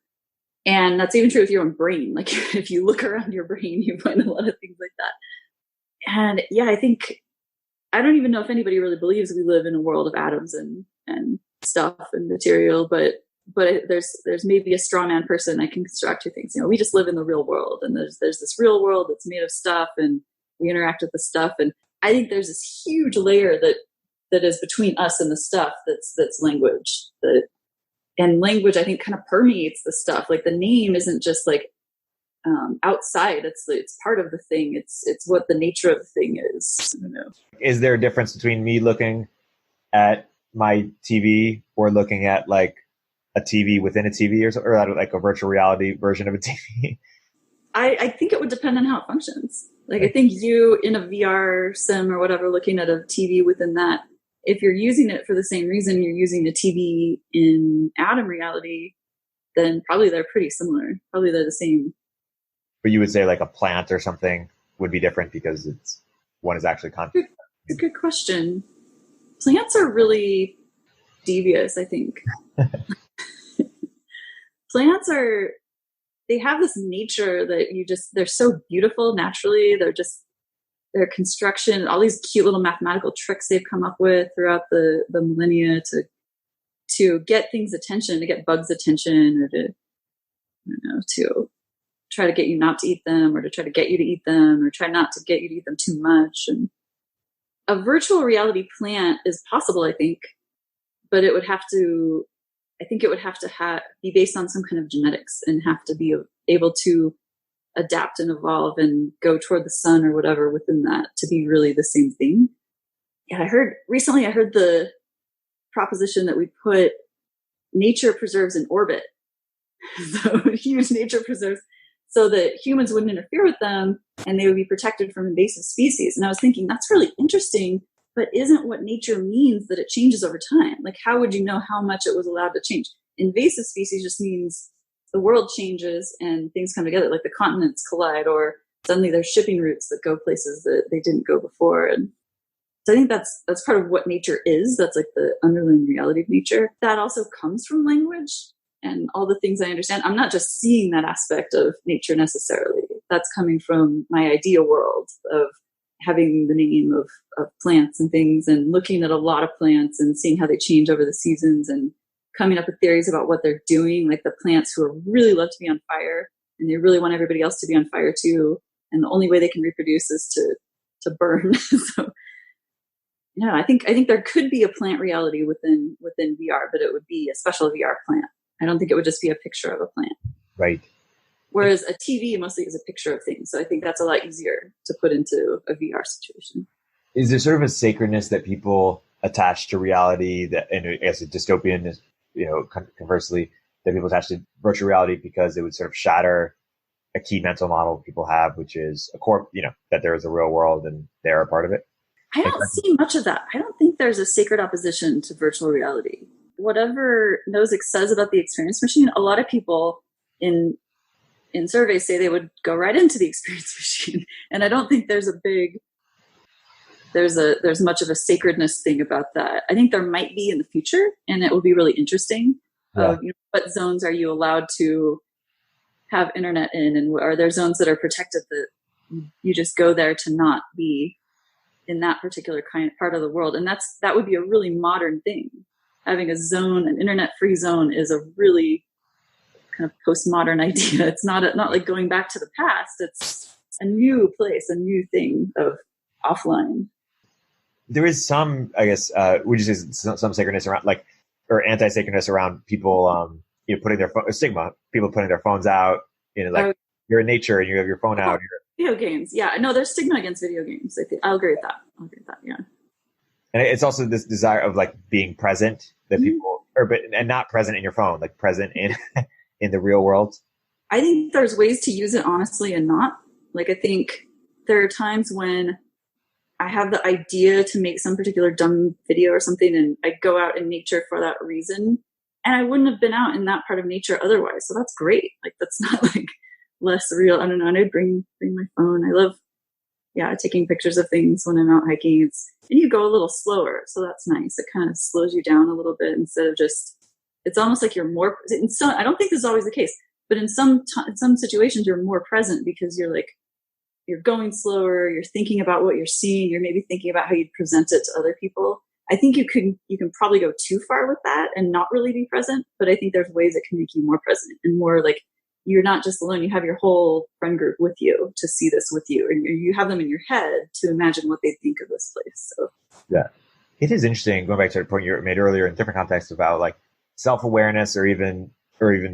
And that's even true with your own brain. Like if you look around your brain, you find a lot of things like that. And yeah, I don't even know if anybody really believes we live in a world of atoms and stuff and material, but there's maybe a straw man person that can construct who thinks, we just live in the real world, and there's this real world that's made of stuff, and we interact with the stuff. And I think there's this huge layer that is between us and the stuff that's language. And language, I think, kind of permeates the stuff. Like the name isn't just outside. It's part of the thing. It's what the nature of the thing is. I don't know. Is there a difference between me looking at my TV or looking at a TV within a TV or a virtual reality version of a TV? I think it would depend on how it functions. I think you in a VR sim or whatever, looking at a TV within that, if you're using it for the same reason you're using a TV in atom reality, then probably they're pretty similar. Probably they're the same. But you would say a plant or something would be different because one is actually conscious. It's a good question. Plants are really devious, I think. Plants they have this nature that they're so beautiful naturally. Their construction, all these cute little mathematical tricks they've come up with throughout the millennia to get things attention, to get bugs attention, or to try to get you not to eat them, or to try to get you to eat them, or try not to get you to eat them too much. And a virtual reality plant is possible, I think, but it would have to be based on some kind of genetics and have to be able to adapt and evolve and go toward the sun or whatever within that to be really the same thing. Yeah, I heard the proposition that we put nature preserves in orbit. So huge nature preserves so that humans wouldn't interfere with them and they would be protected from invasive species. And I was thinking, that's really interesting, but isn't what nature means that it changes over time? How would you know how much it was allowed to change? Invasive species just means the world changes and things come together, like the continents collide, or suddenly there's shipping routes that go places that they didn't go before. And so I think that's part of what nature is. That's the underlying reality of nature. That also comes from language and all the things I understand. I'm not just seeing that aspect of nature necessarily. That's coming from my idea world of having the name of plants and things, and looking at a lot of plants and seeing how they change over the seasons, and coming up with theories about what they're doing, like the plants who really love to be on fire and they really want everybody else to be on fire too. And the only way they can reproduce is to burn. So yeah, I think there could be a plant reality within VR, but it would be a special VR plant. I don't think it would just be a picture of a plant. Right. Whereas a TV mostly is a picture of things. So I think that's a lot easier to put into a VR situation. Is there sort of a sacredness that people attach to reality, that, and I guess a dystopian conversely, that people attach to virtual reality because it would sort of shatter a key mental model people have, which is that there is a real world and they're a part of it. I don't see much of that. I don't think there's a sacred opposition to virtual reality. Whatever Nozick says about the experience machine, a lot of people in surveys say they would go right into the experience machine. And I don't think there's much of a sacredness thing about that. I think there might be in the future, and it will be really interesting. Yeah. What zones are you allowed to have internet in, and are there zones that are protected that you just go there to not be in that particular part of the world? And that would be a really modern thing. Having a zone, an internet-free zone, is a really kind of postmodern idea. It's not like going back to the past. It's a new place, a new thing of offline. There is some, I guess, would you say some sacredness around, like, or anti-sacredness around people, putting their people putting their phones out, you're in nature and you have your phone out. Video games. Yeah. No, there's stigma against video games. I think I'll agree with that. Yeah. And it's also this desire of like being present that people, and not present in your phone, like present in, in the real world. I think there's ways to use it honestly and not. Like, I think there are times when I have the idea to make some particular dumb video or something, and I go out in nature for that reason. And I wouldn't have been out in that part of nature otherwise. So that's great. Like, that's not like less real. I don't know. And I'd bring my phone. I love, taking pictures of things when I'm out hiking. And you go a little slower. So that's nice. It kind of slows you down a little bit instead of it's almost like you're more, I don't think this is always the case, but in some situations you're more present because you're going slower. You're thinking about what you're seeing. You're maybe thinking about how you'd present it to other people. I think you can probably go too far with that and not really be present, but I think there's ways that can make you more present and more like you're not just alone. You have your whole friend group with you to see this with you, and you have them in your head to imagine what they think of this place. So yeah, it is interesting. Going back to the point you made earlier in different contexts about like self-awareness or even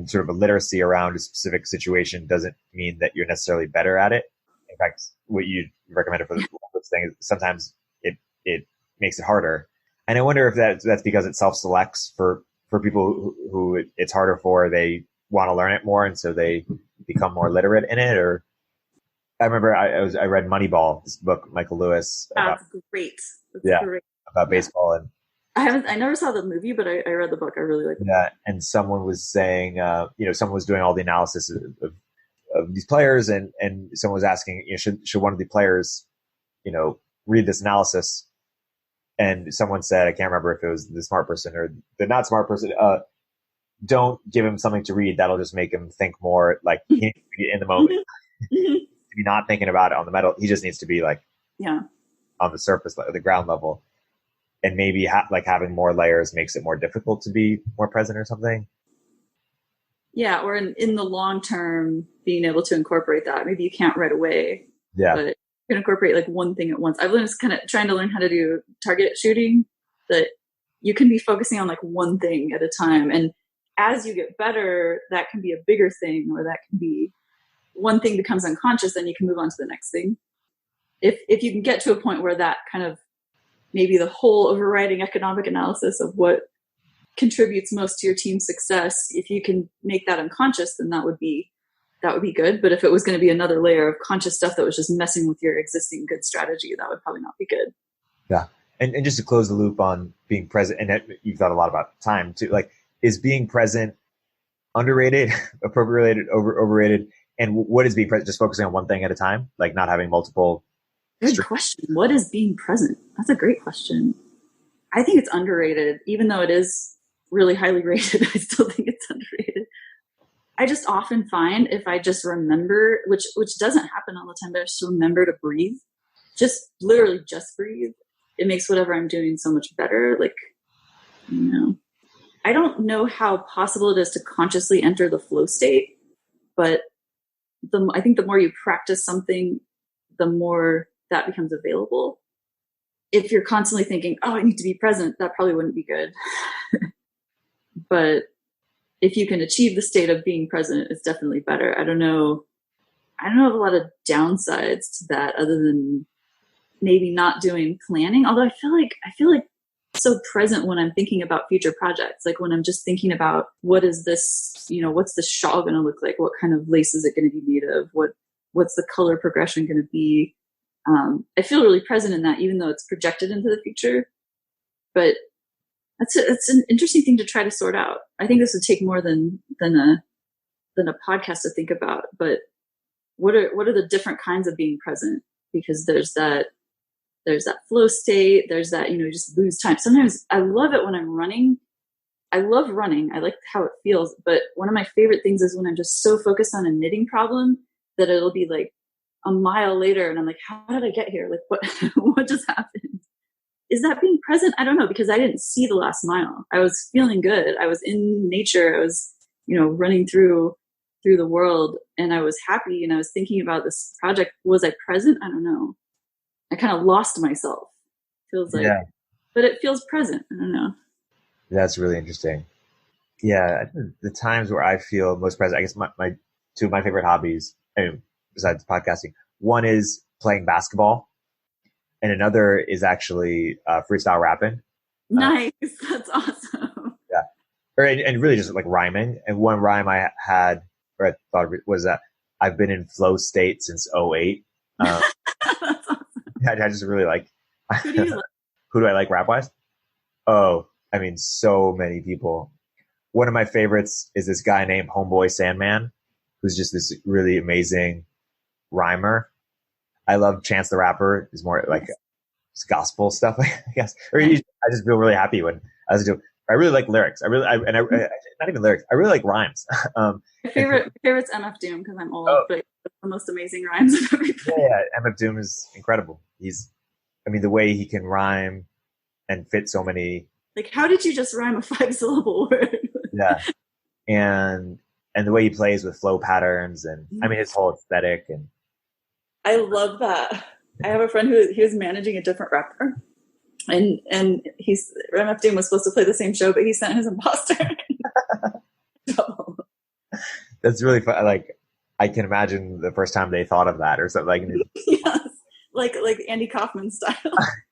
sort of a literacy around a specific situation doesn't mean that you're necessarily better at it. In fact, what you recommended for this thing is sometimes it makes it harder. And I wonder if that's because it self-selects for people who it's harder for. They want to learn it more, and so they become more literate in it. Or I remember I read Moneyball, this book, Michael Lewis. That's great. That's great. About baseball. And I never saw the movie, but I read the book. I really liked it. Yeah, and someone was saying, someone was doing all the analysis of these players, and someone was asking, should one of the players, read this analysis? And someone said, I can't remember if it was the smart person or the not smart person, don't give him something to read. That'll just make him think more. Like, he needs to be in the moment. To be not thinking about it on the metal. He just needs to be like, on the surface, the ground level. And maybe having more layers makes it more difficult to be more present or something. Yeah, or in the long term, being able to incorporate that. Maybe you can't right away. Yeah. But you can incorporate like one thing at once. I've learned kind of trying to learn how to do target shooting, that you can be focusing on like one thing at a time. And as you get better, that can be a bigger thing, or that can be one thing becomes unconscious, then you can move on to the next thing. If you can get to a point where that kind of maybe the whole overriding economic analysis of what contributes most to your team's success, if you can make that unconscious, then that would be good. But if it was going to be another layer of conscious stuff that was just messing with your existing good strategy, that would probably not be good. Yeah. And just to close the loop on being present, and you've thought a lot about time too, like, is being present underrated, appropriated, overrated? And what is being present? Just focusing on one thing at a time, like not having multiple. Good question. What is being present? That's a great question. I think it's underrated, even though it is really highly rated. I still think it's underrated. I just often find if I just remember, which doesn't happen all the time, but I just remember to breathe, just literally just breathe. It makes whatever I'm doing so much better. Like, I don't know how possible it is to consciously enter the flow state, but I think the more you practice something, the more that becomes available. If you're constantly thinking, oh, I need to be present, that probably wouldn't be good. But if you can achieve the state of being present, it's definitely better. I don't know of a lot of downsides to that other than maybe not doing planning. Although I feel like so present when I'm thinking about future projects. Like when I'm just thinking about what is this, what's this shawl going to look like? What kind of lace is it going to be made of? What's the color progression going to be? I feel really present in that, even though it's projected into the future. But it's an interesting thing to try to sort out. I think this would take more than a podcast to think about. But what are the different kinds of being present? Because there's that flow state. There's that, just lose time. Sometimes I love it when I'm running. I love running. I like how it feels. But one of my favorite things is when I'm just so focused on a knitting problem that it'll be like a mile later and I'm like, how did I get here? Like what just happened? Is that being present? I don't know, because I didn't see the last mile. I was feeling good. I was in nature. I was, running through the world, and I was happy, and I was thinking about this project. Was I present? I don't know. I kind of lost myself. Feels like, yeah. But it feels present. I don't know. That's really interesting. Yeah, the times where I feel most present, I guess my two of my favorite hobbies, besides podcasting, one is playing basketball, and another is actually freestyle rapping. Nice, that's awesome. Yeah, and really just like rhyming. And one rhyme I had, or I thought was that I've been in flow state since 2008. That's awesome. I just really like. Who do you like? Who do I like rap wise? Oh, so many people. One of my favorites is this guy named Homeboy Sandman, who's just this really amazing rhymer. I love Chance the Rapper. It's more like gospel stuff, I guess. I just feel really happy when I listen to it. I really like lyrics. Not even lyrics. I really like rhymes. My favorite's MF Doom because I'm old, but it's the most amazing rhymes of everything. Yeah, MF Doom is incredible. The way he can rhyme and fit so many. Like, how did you just rhyme a 5-syllable word? Yeah, and the way he plays with flow patterns, and his whole aesthetic, and I love that. I have a friend he was managing a different rapper, and MF Doom was supposed to play the same show, but he sent his imposter. That's really fun. Like, I can imagine the first time they thought of that or something like. Yes, like Andy Kaufman style.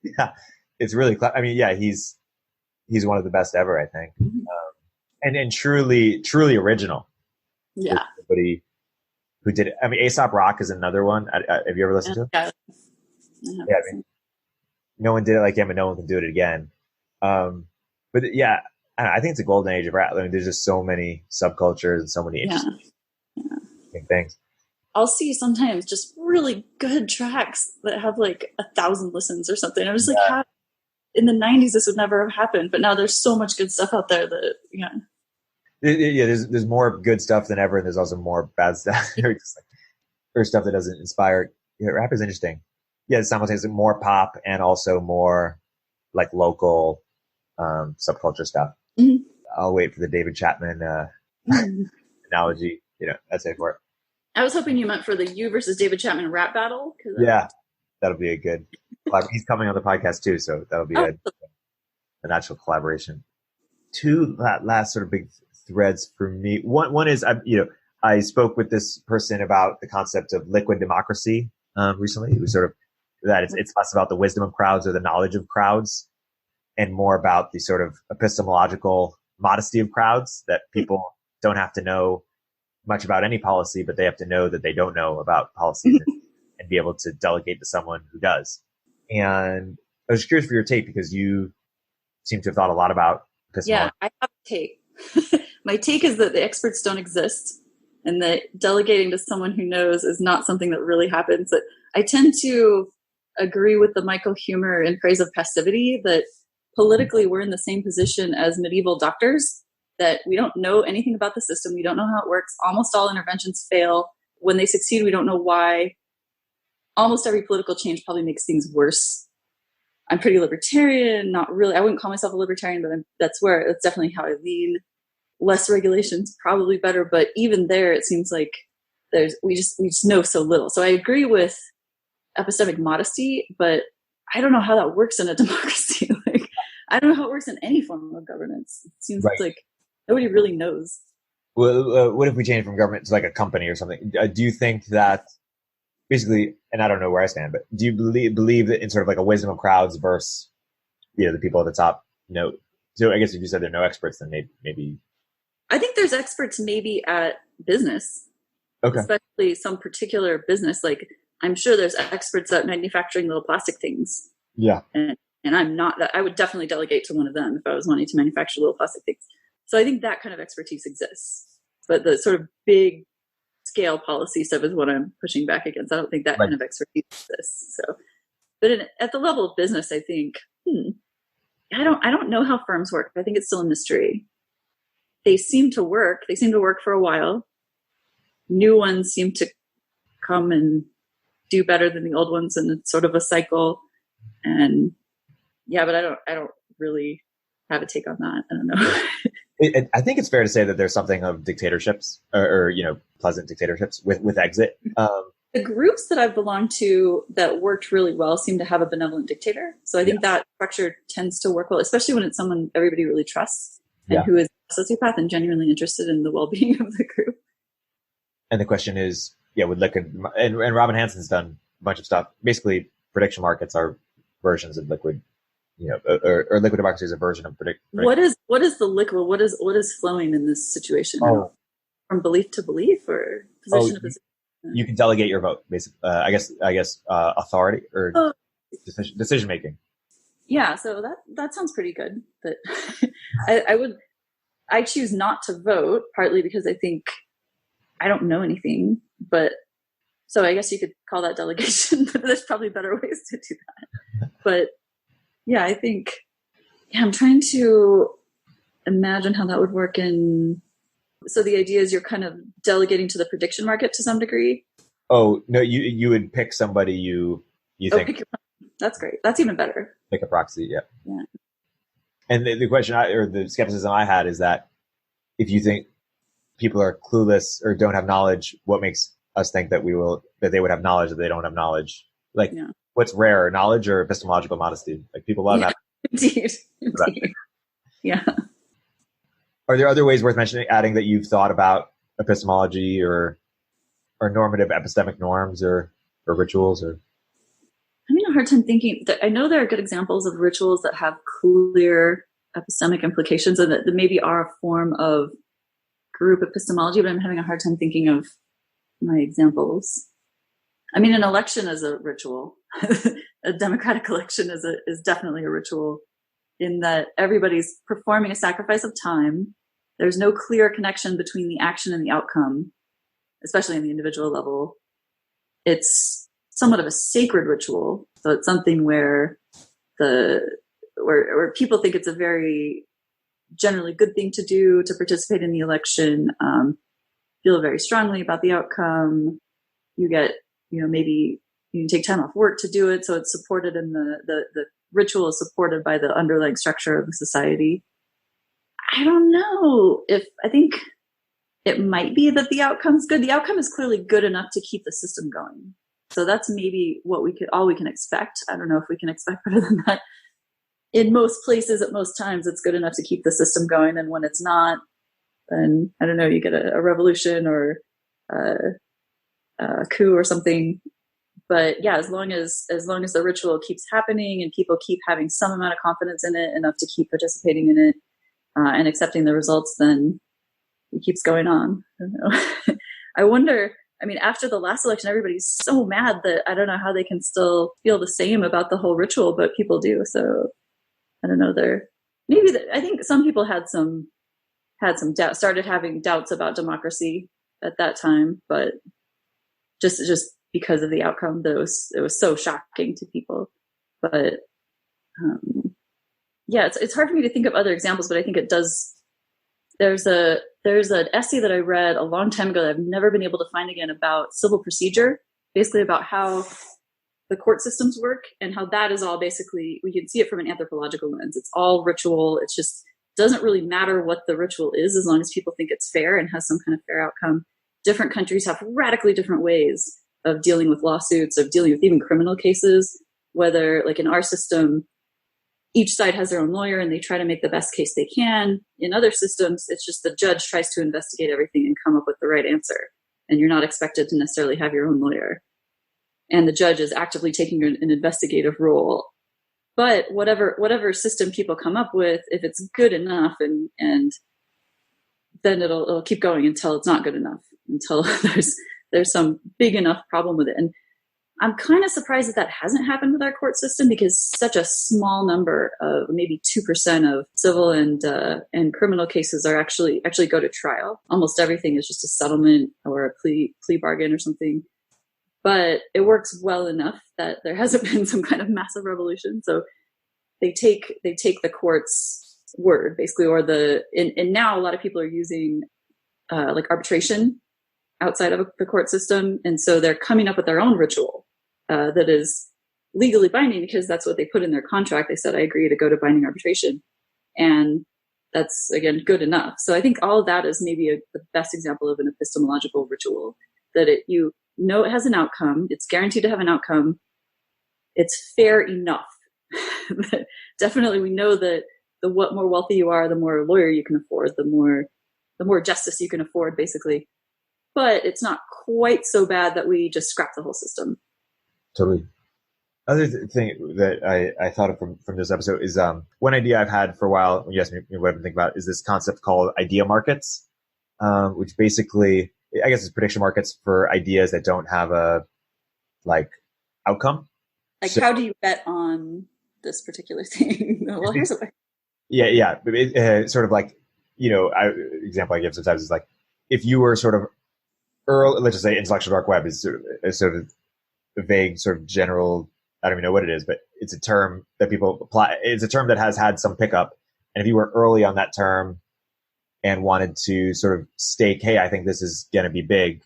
Yeah, it's really. He's one of the best ever, I think, and truly original. Yeah. Somebody who did it. Aesop Rock is another one. Have you ever listened to it? Yeah. No one did it like him, and no one can do it again. But yeah, I think it's a golden age of rap. There's just so many subcultures and so many interesting things. I'll see sometimes just really good tracks that have like 1,000 listens or something. I'm just like, how? In the 90s, this would never have happened, but now there's so much good stuff out there that, Yeah, there's more good stuff than ever, and there's also more bad stuff. Or stuff that doesn't inspire. Rap is interesting. Yeah, it's simultaneously more pop and also more like local subculture stuff. Mm-hmm. I'll wait for the David Chapman analogy. That's it for it. I was hoping you meant for the you versus David Chapman rap battle. Yeah, that'll be a good. He's coming on the podcast too, so that'll be a natural collaboration. Two last sort of big threads for me. One is I spoke with this person about the concept of liquid democracy recently. It was sort of that it's less about the wisdom of crowds or the knowledge of crowds, and more about the sort of epistemological modesty of crowds, that people don't have to know much about any policy, but they have to know that they don't know about policies and be able to delegate to someone who does. And I was curious for your take, because you seem to have thought a lot about epistemology. Yeah, I have a take. My take is that the experts don't exist, and that delegating to someone who knows is not something that really happens. That I tend to agree with the Michael Huemer in praise of passivity, that politically we're in the same position as medieval doctors, that we don't know anything about the system. We don't know how it works. Almost all interventions fail. When they succeed, we don't know why. Almost every political change probably makes things worse. I'm pretty libertarian, not really. I wouldn't call myself a libertarian, but that's definitely how I lean. Less regulations, probably better. But even there, it seems like we just know so little. So I agree with epistemic modesty, but I don't know how that works in a democracy. I don't know how it works in any form of governance. It seems like nobody really knows. Well, what if we change from government to like a company or something? Do you think that basically, and I don't know where I stand, but do you believe that in sort of like a wisdom of crowds versus, the people at the top, no. So I guess if you said there are no experts, then maybe. I think there's experts maybe at business, Okay. especially some particular business. Like I'm sure there's experts at manufacturing little plastic things. Yeah. And I'm not that. I would definitely delegate to one of them if I was wanting to manufacture little plastic things. So I think that kind of expertise exists. But the sort of big scale policy stuff is what I'm pushing back against. I don't think that kind of expertise exists. So, but at the level of business, I think, I don't know how firms work. I think it's still a mystery. They seem to work. They seem to work for a while. New ones seem to come and do better than the old ones, and it's sort of a cycle. And yeah, but I don't really have a take on that. I don't know. I think it's fair to say that there's something of dictatorships or pleasant dictatorships with exit. The groups that I've belonged to that worked really well seem to have a benevolent dictator. So I think that structure tends to work well, especially when it's someone everybody really trusts and who is a sociopath and genuinely interested in the well-being of the group. And the question is, with Liquid, and Robin Hansen's done a bunch of stuff. Basically, prediction markets are versions of Liquid, or Liquid democracy is a version of prediction. What is the liquid? What is flowing in this situation? From belief to belief, or position to position? You can delegate your vote, basically. I guess authority or decision making. Yeah, so that sounds pretty good. But I choose not to vote partly because I think I don't know anything. But so I guess you could call that delegation. But there's probably better ways to do that. But yeah, I think I'm trying to imagine how that would work in. So the idea is you're kind of delegating to the prediction market to some degree. Oh, no, you would pick somebody you think. Pick your, that's great. That's even better. Pick a proxy, yeah. Yeah. And the question or the skepticism I had is that if you think people are clueless or don't have knowledge, what makes us think that they would have knowledge that they don't have knowledge? Like, what's rare, knowledge or epistemological modesty? Like people love that. Indeed. Yeah. Are there other ways worth adding that you've thought about epistemology or normative epistemic norms or rituals? Or I'm having a hard time thinking. I know there are good examples of rituals that have clear epistemic implications and that maybe are a form of group epistemology, but I'm having a hard time thinking of my examples. I mean, an election is a ritual. A democratic election is definitely a ritual in that everybody's performing a sacrifice of time. There's no clear connection between the action and the outcome, especially on the individual level. It's somewhat of a sacred ritual. So it's something where people think it's a very generally good thing to do to participate in the election, feel very strongly about the outcome. You get, maybe you can take time off work to do it. So it's supported in the ritual is supported by the underlying structure of the society. I don't know I think it might be that the outcome's good. The outcome is clearly good enough to keep the system going. So that's maybe all we can expect. I don't know if we can expect better than that. In most places, at most times, it's good enough to keep the system going. And when it's not, then I don't know, you get a revolution or a coup or something. But yeah, as long as the ritual keeps happening and people keep having some amount of confidence in it, enough to keep participating in it and accepting the results, then it keeps going on. I don't know. I wonder, after the last election, everybody's so mad that I don't know how they can still feel the same about the whole ritual, but people do. So I don't know. I think some people had some doubt, started having doubts about democracy at that time, but just because of the outcome, that it was so shocking to people. But it's hard for me to think of other examples, but I think it does. There's an essay that I read a long time ago that I've never been able to find again about civil procedure, basically about how the court systems work and how that is all basically, we can see it from an anthropological lens. It's all ritual. It's just doesn't really matter what the ritual is as long as people think it's fair and has some kind of fair outcome. Different countries have radically different ways of dealing with lawsuits, of dealing with even criminal cases, whether like in our system, each side has their own lawyer and they try to make the best case they can. In other systems, it's just the judge tries to investigate everything and come up with the right answer. And you're not expected to necessarily have your own lawyer. And the judge is actively taking an investigative role But whatever system people come up with, if it's good enough, and then it'll keep going until it's not good enough, until there's some big enough problem with it. And I'm kind of surprised that hasn't happened with our court system, because such a small number of maybe 2% of civil and criminal cases are actually go to trial. Almost everything is just a settlement or a plea bargain or something. But it works well enough that there hasn't been some kind of massive revolution. So they take the court's word, basically, or and now a lot of people are using like arbitration outside of the court system. And so they're coming up with their own ritual that is legally binding, because that's what they put in their contract. They said, I agree to go to binding arbitration. And that's, again, good enough. So I think all of that is maybe the best example of an epistemological ritual, that it has an outcome. It's guaranteed to have an outcome. It's fair enough. Definitely, we know that the more wealthy you are, the more lawyer you can afford, the more justice you can afford, basically. But it's not quite so bad that we just scrap the whole system. Totally. Other thing that I thought of from this episode is one idea I've had for a while, when you asked me what I've been thinking about, is this concept called idea markets, which basically, I guess, it's prediction markets for ideas that don't have a outcome. Like, so, how do you bet on this particular thing? Well, here's a way. Yeah. Sort of like, example I give sometimes is like, if you were sort of early, let's just say intellectual dark web is sort of a vague, sort of general, I don't even know what it is, but it's a term that people apply. It's a term that has had some pickup. And if you were early on that term and wanted to sort of stake, hey, I think this is going to be big,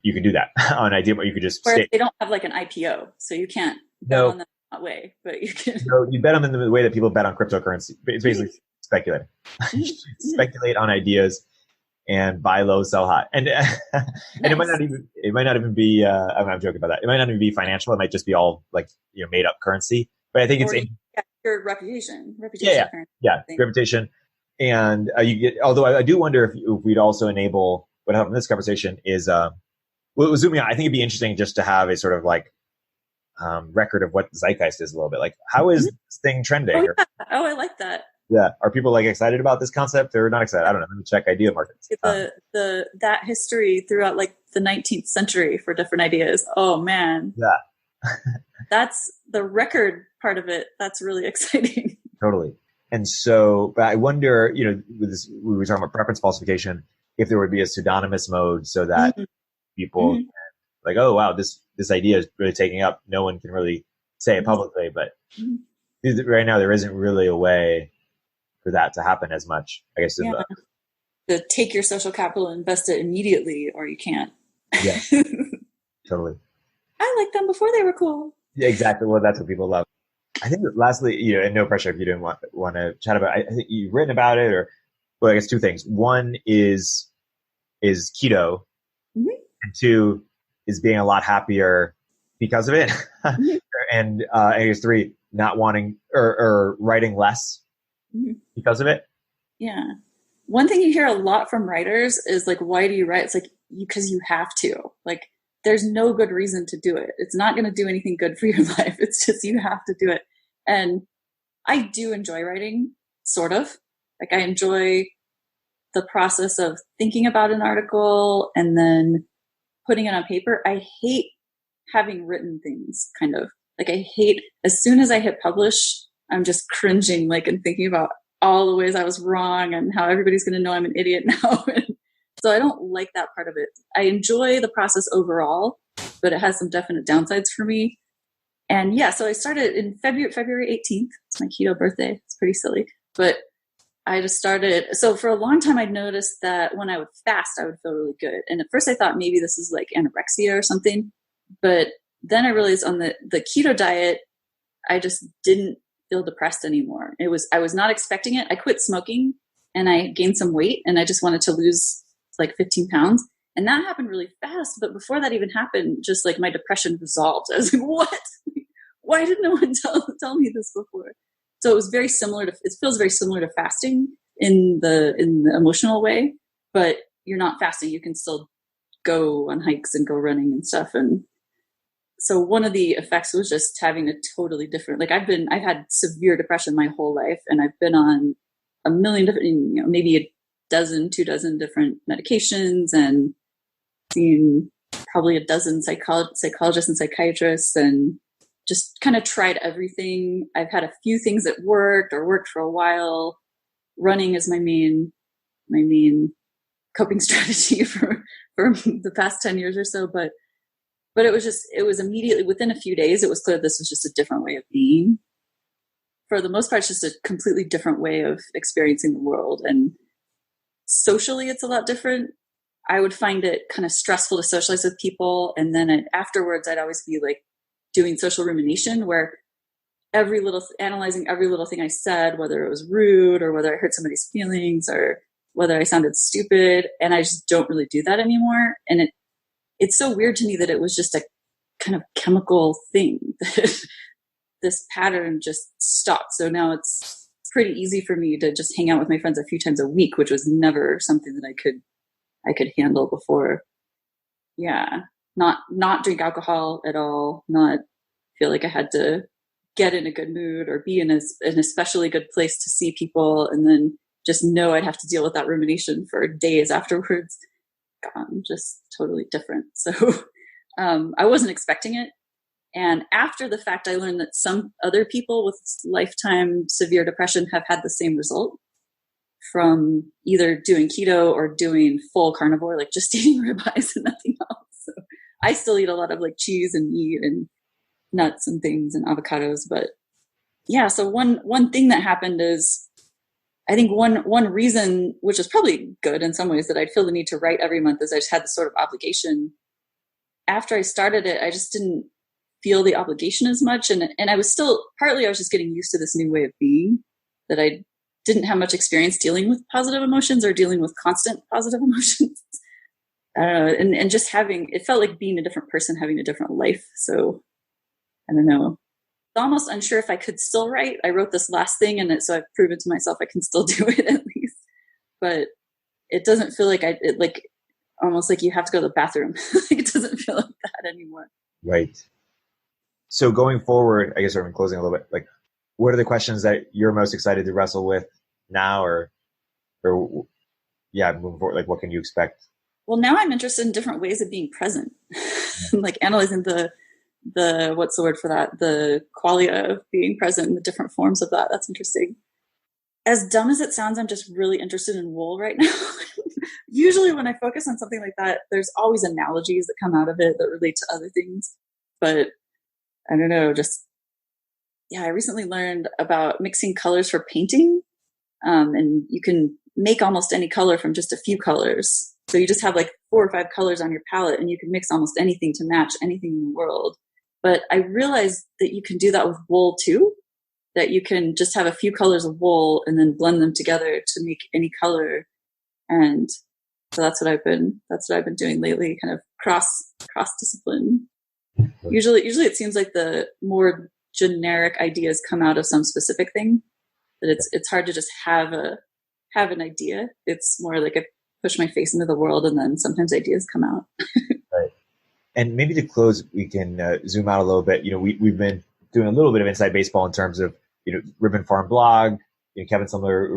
you can do that on idea, but you could just stake. They don't have like an IPO, so you can't bet on them that way, but you can. No, you bet them in the way that people bet on cryptocurrency. It's basically speculating. Speculate on ideas and buy low, sell high. And nice. And it might not even be, I'm joking about that. It might not even be financial. It might just be all made up currency. But I think your reputation. Yeah. Reputation. And you get, although I do wonder if we'd also enable, what happened in this conversation is, zooming out, I think it'd be interesting just to have a sort of record of what Zeitgeist is a little bit. Like, how is this thing trending? I like that. Yeah. Are people excited about this concept or not excited? I don't know. Let me check idea markets. That history throughout the 19th century for different ideas. Oh man. Yeah. That's the record part of it. That's really exciting. Totally. And so, but I wonder, with this, we were talking about preference falsification, if there would be a pseudonymous mode so that people oh wow, this idea is really taking up. No one can really say it publicly, but right now there isn't really a way for that to happen as much. I guess to take your social capital and invest it immediately, or you can't. Yeah, totally. I liked them before they were cool. Yeah, exactly. Well, that's what people love. I think that lastly, and no pressure if you didn't want to chat about it. I think you've written about it, I guess two things. One is keto, and two is being a lot happier because of it. And I guess three, not wanting or writing less because of it. Yeah. One thing you hear a lot from writers is why do you write? It's because you have to. There's no good reason to do it. It's not going to do anything good for your life. It's just you have to do it. And I do enjoy writing, sort of. I enjoy the process of thinking about an article and then putting it on paper. I hate having written things, kind of. I hate, as soon as I hit publish, I'm just cringing, and thinking about all the ways I was wrong and how everybody's going to know I'm an idiot now. So I don't like that part of it. I enjoy the process overall, but it has some definite downsides for me. And yeah, so I started in February 18th. It's my keto birthday. It's pretty silly, but I just started. So for a long time, I'd noticed that when I would fast, I would feel really good. And at first I thought maybe this is anorexia or something, but then I realized on the keto diet, I just didn't feel depressed anymore. I was not expecting it. I quit smoking and I gained some weight and I just wanted to lose 15 pounds. And that happened really fast. But before that even happened, just my depression resolved. I was like, what? Why did no one tell me this before? So it was very similar it feels very similar to fasting in the emotional way, but you're not fasting. You can still go on hikes and go running and stuff. And so one of the effects was just having a totally different, like I've had severe depression my whole life, and I've been on a million different, maybe a dozen, 2 dozen different medications, and seen probably a dozen psychologists and psychiatrists, and just kind of tried everything. I've had a few things that worked for a while. Running is my main coping strategy for the past 10 years or so. But it was immediately within a few days, it was clear this was just a different way of being. For the most part, it's just a completely different way of experiencing the world. And socially, it's a lot different. I would find it kind of stressful to socialize with people. And then afterwards, I'd always be like doing social rumination, where analyzing every little thing I said, whether it was rude or whether I hurt somebody's feelings or whether I sounded stupid. And I just don't really do that anymore. And it's so weird to me that it was just a kind of chemical thing that this pattern just stopped. So now it's pretty easy for me to just hang out with my friends a few times a week, which was never something that I could handle before. Yeah. Not drink alcohol at all, not feel like I had to get in a good mood or be in an especially good place to see people, and then just know I'd have to deal with that rumination for days afterwards. Gone, just totally different. So I wasn't expecting it. And after the fact, I learned that some other people with lifetime severe depression have had the same result from either doing keto or doing full carnivore, like just eating ribeyes and nothing else. So I still eat a lot of like cheese and meat and nuts and things and avocados. But yeah, so one thing that happened is, I think one reason, which is probably good in some ways, that I'd feel the need to write every month, is I just had this sort of obligation. After I started it, I just didn't feel the obligation as much. And I was just getting used to this new way of being, that I didn't have much experience dealing with positive emotions or dealing with constant positive emotions. I don't know. And just it felt like being a different person, having a different life. So I don't know. Almost unsure if I could still write. I wrote this last thing, and so I've proven to myself I can still do it at least. But it doesn't feel like almost like you have to go to the bathroom. It doesn't feel like that anymore. Right. So going forward, I guess we're in closing a little bit, like, what are the questions that you're most excited to wrestle with now, or moving forward? Like, what can you expect? Well, now I'm interested in different ways of being present, like analyzing the what's the word for that? The qualia of being present and the different forms of that. That's interesting. As dumb as it sounds, I'm just really interested in wool right now. Usually when I focus on something like that, there's always analogies that come out of it that relate to other things. But I don't know, I recently learned about mixing colors for painting. And you can make almost any color from just a few colors. So you just have like 4 or 5 colors on your palette, and you can mix almost anything to match anything in the world. But I realized that you can do that with wool too, that you can just have a few colors of wool and then blend them together to make any color. And so that's what I've been doing lately, kind of cross discipline. Usually it seems like the more generic ideas come out of some specific thing, that it's hard to just have an idea. It's more like I push my face into the world, and then sometimes ideas come out. Right. And maybe to close, we can zoom out a little bit. We've been doing a little bit of inside baseball in terms of, Ribbon Farm blog. Kevin Sumler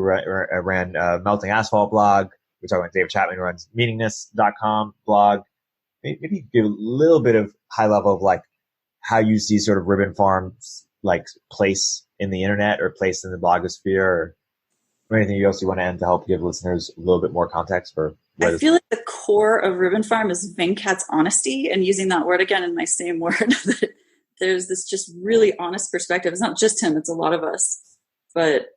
ran Melting Asphalt blog. We're talking about David Chapman, who runs meaningness.com blog. Maybe give a little bit of high level of like how you see sort of Ribbon Farm's like place in the internet or place in the blogosphere, or anything else you want to add to help give listeners a little bit more context for. I feel like the core of Ribbon Farm is Venkat's honesty, and using that word again in my same word. There's this just really honest perspective. It's not just him; it's a lot of us. But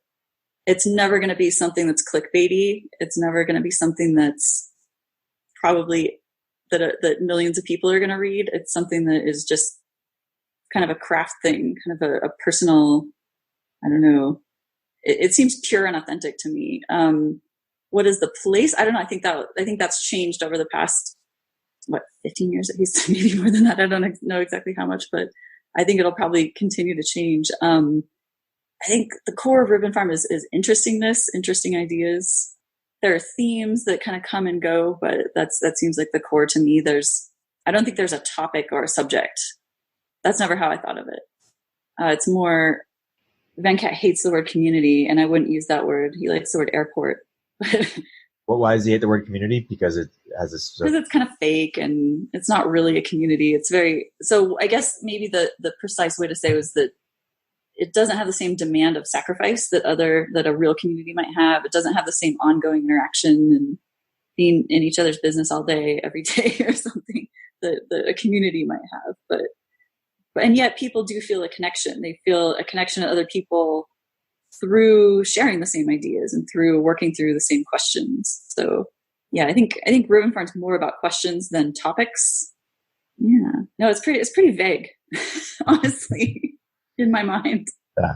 it's never going to be something that's clickbaity. It's never going to be something that's probably that millions of people are going to read. It's something that is just kind of a craft thing, kind of a personal. I don't know. It seems pure and authentic to me. What is the place? I don't know. I think that's changed over the past 15 years at least, maybe more than that. I don't know exactly how much, but I think it'll probably continue to change. I think the core of Ribbon Farm is interestingness, interesting ideas. There are themes that kind of come and go, but that seems like the core to me. I don't think there's a topic or a subject that's never how I thought of it. It's more, Venkat hates the word community, and I wouldn't use that word. He likes the word airport. Well, why does he hate the word community? Because it has this. Because it's kind of fake, and it's not really a community. It's very, so I guess maybe the precise way to say was that it doesn't have the same demand of sacrifice that a real community might have. It doesn't have the same ongoing interaction and being in each other's business all day, every day or something that a community might have. But and yet people do feel a connection. They feel a connection to other people through sharing the same ideas and through working through the same questions. So yeah, I think Ribbon Farm's more about questions than topics. Yeah, no, it's pretty vague, honestly, in my mind. Yeah,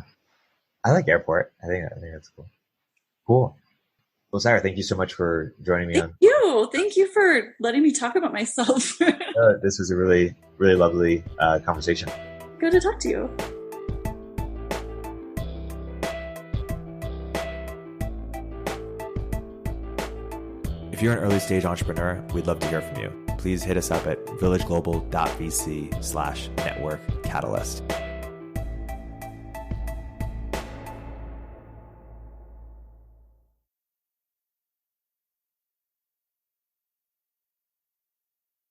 I like airport. I think that's cool. Cool. Well, Sarah, thank you so much for joining me. Thank you for letting me talk about myself. This was a really, really lovely conversation. Good to talk to you. If you're an early stage entrepreneur, we'd love to hear from you. Please hit us up at villageglobal.vc/network catalyst.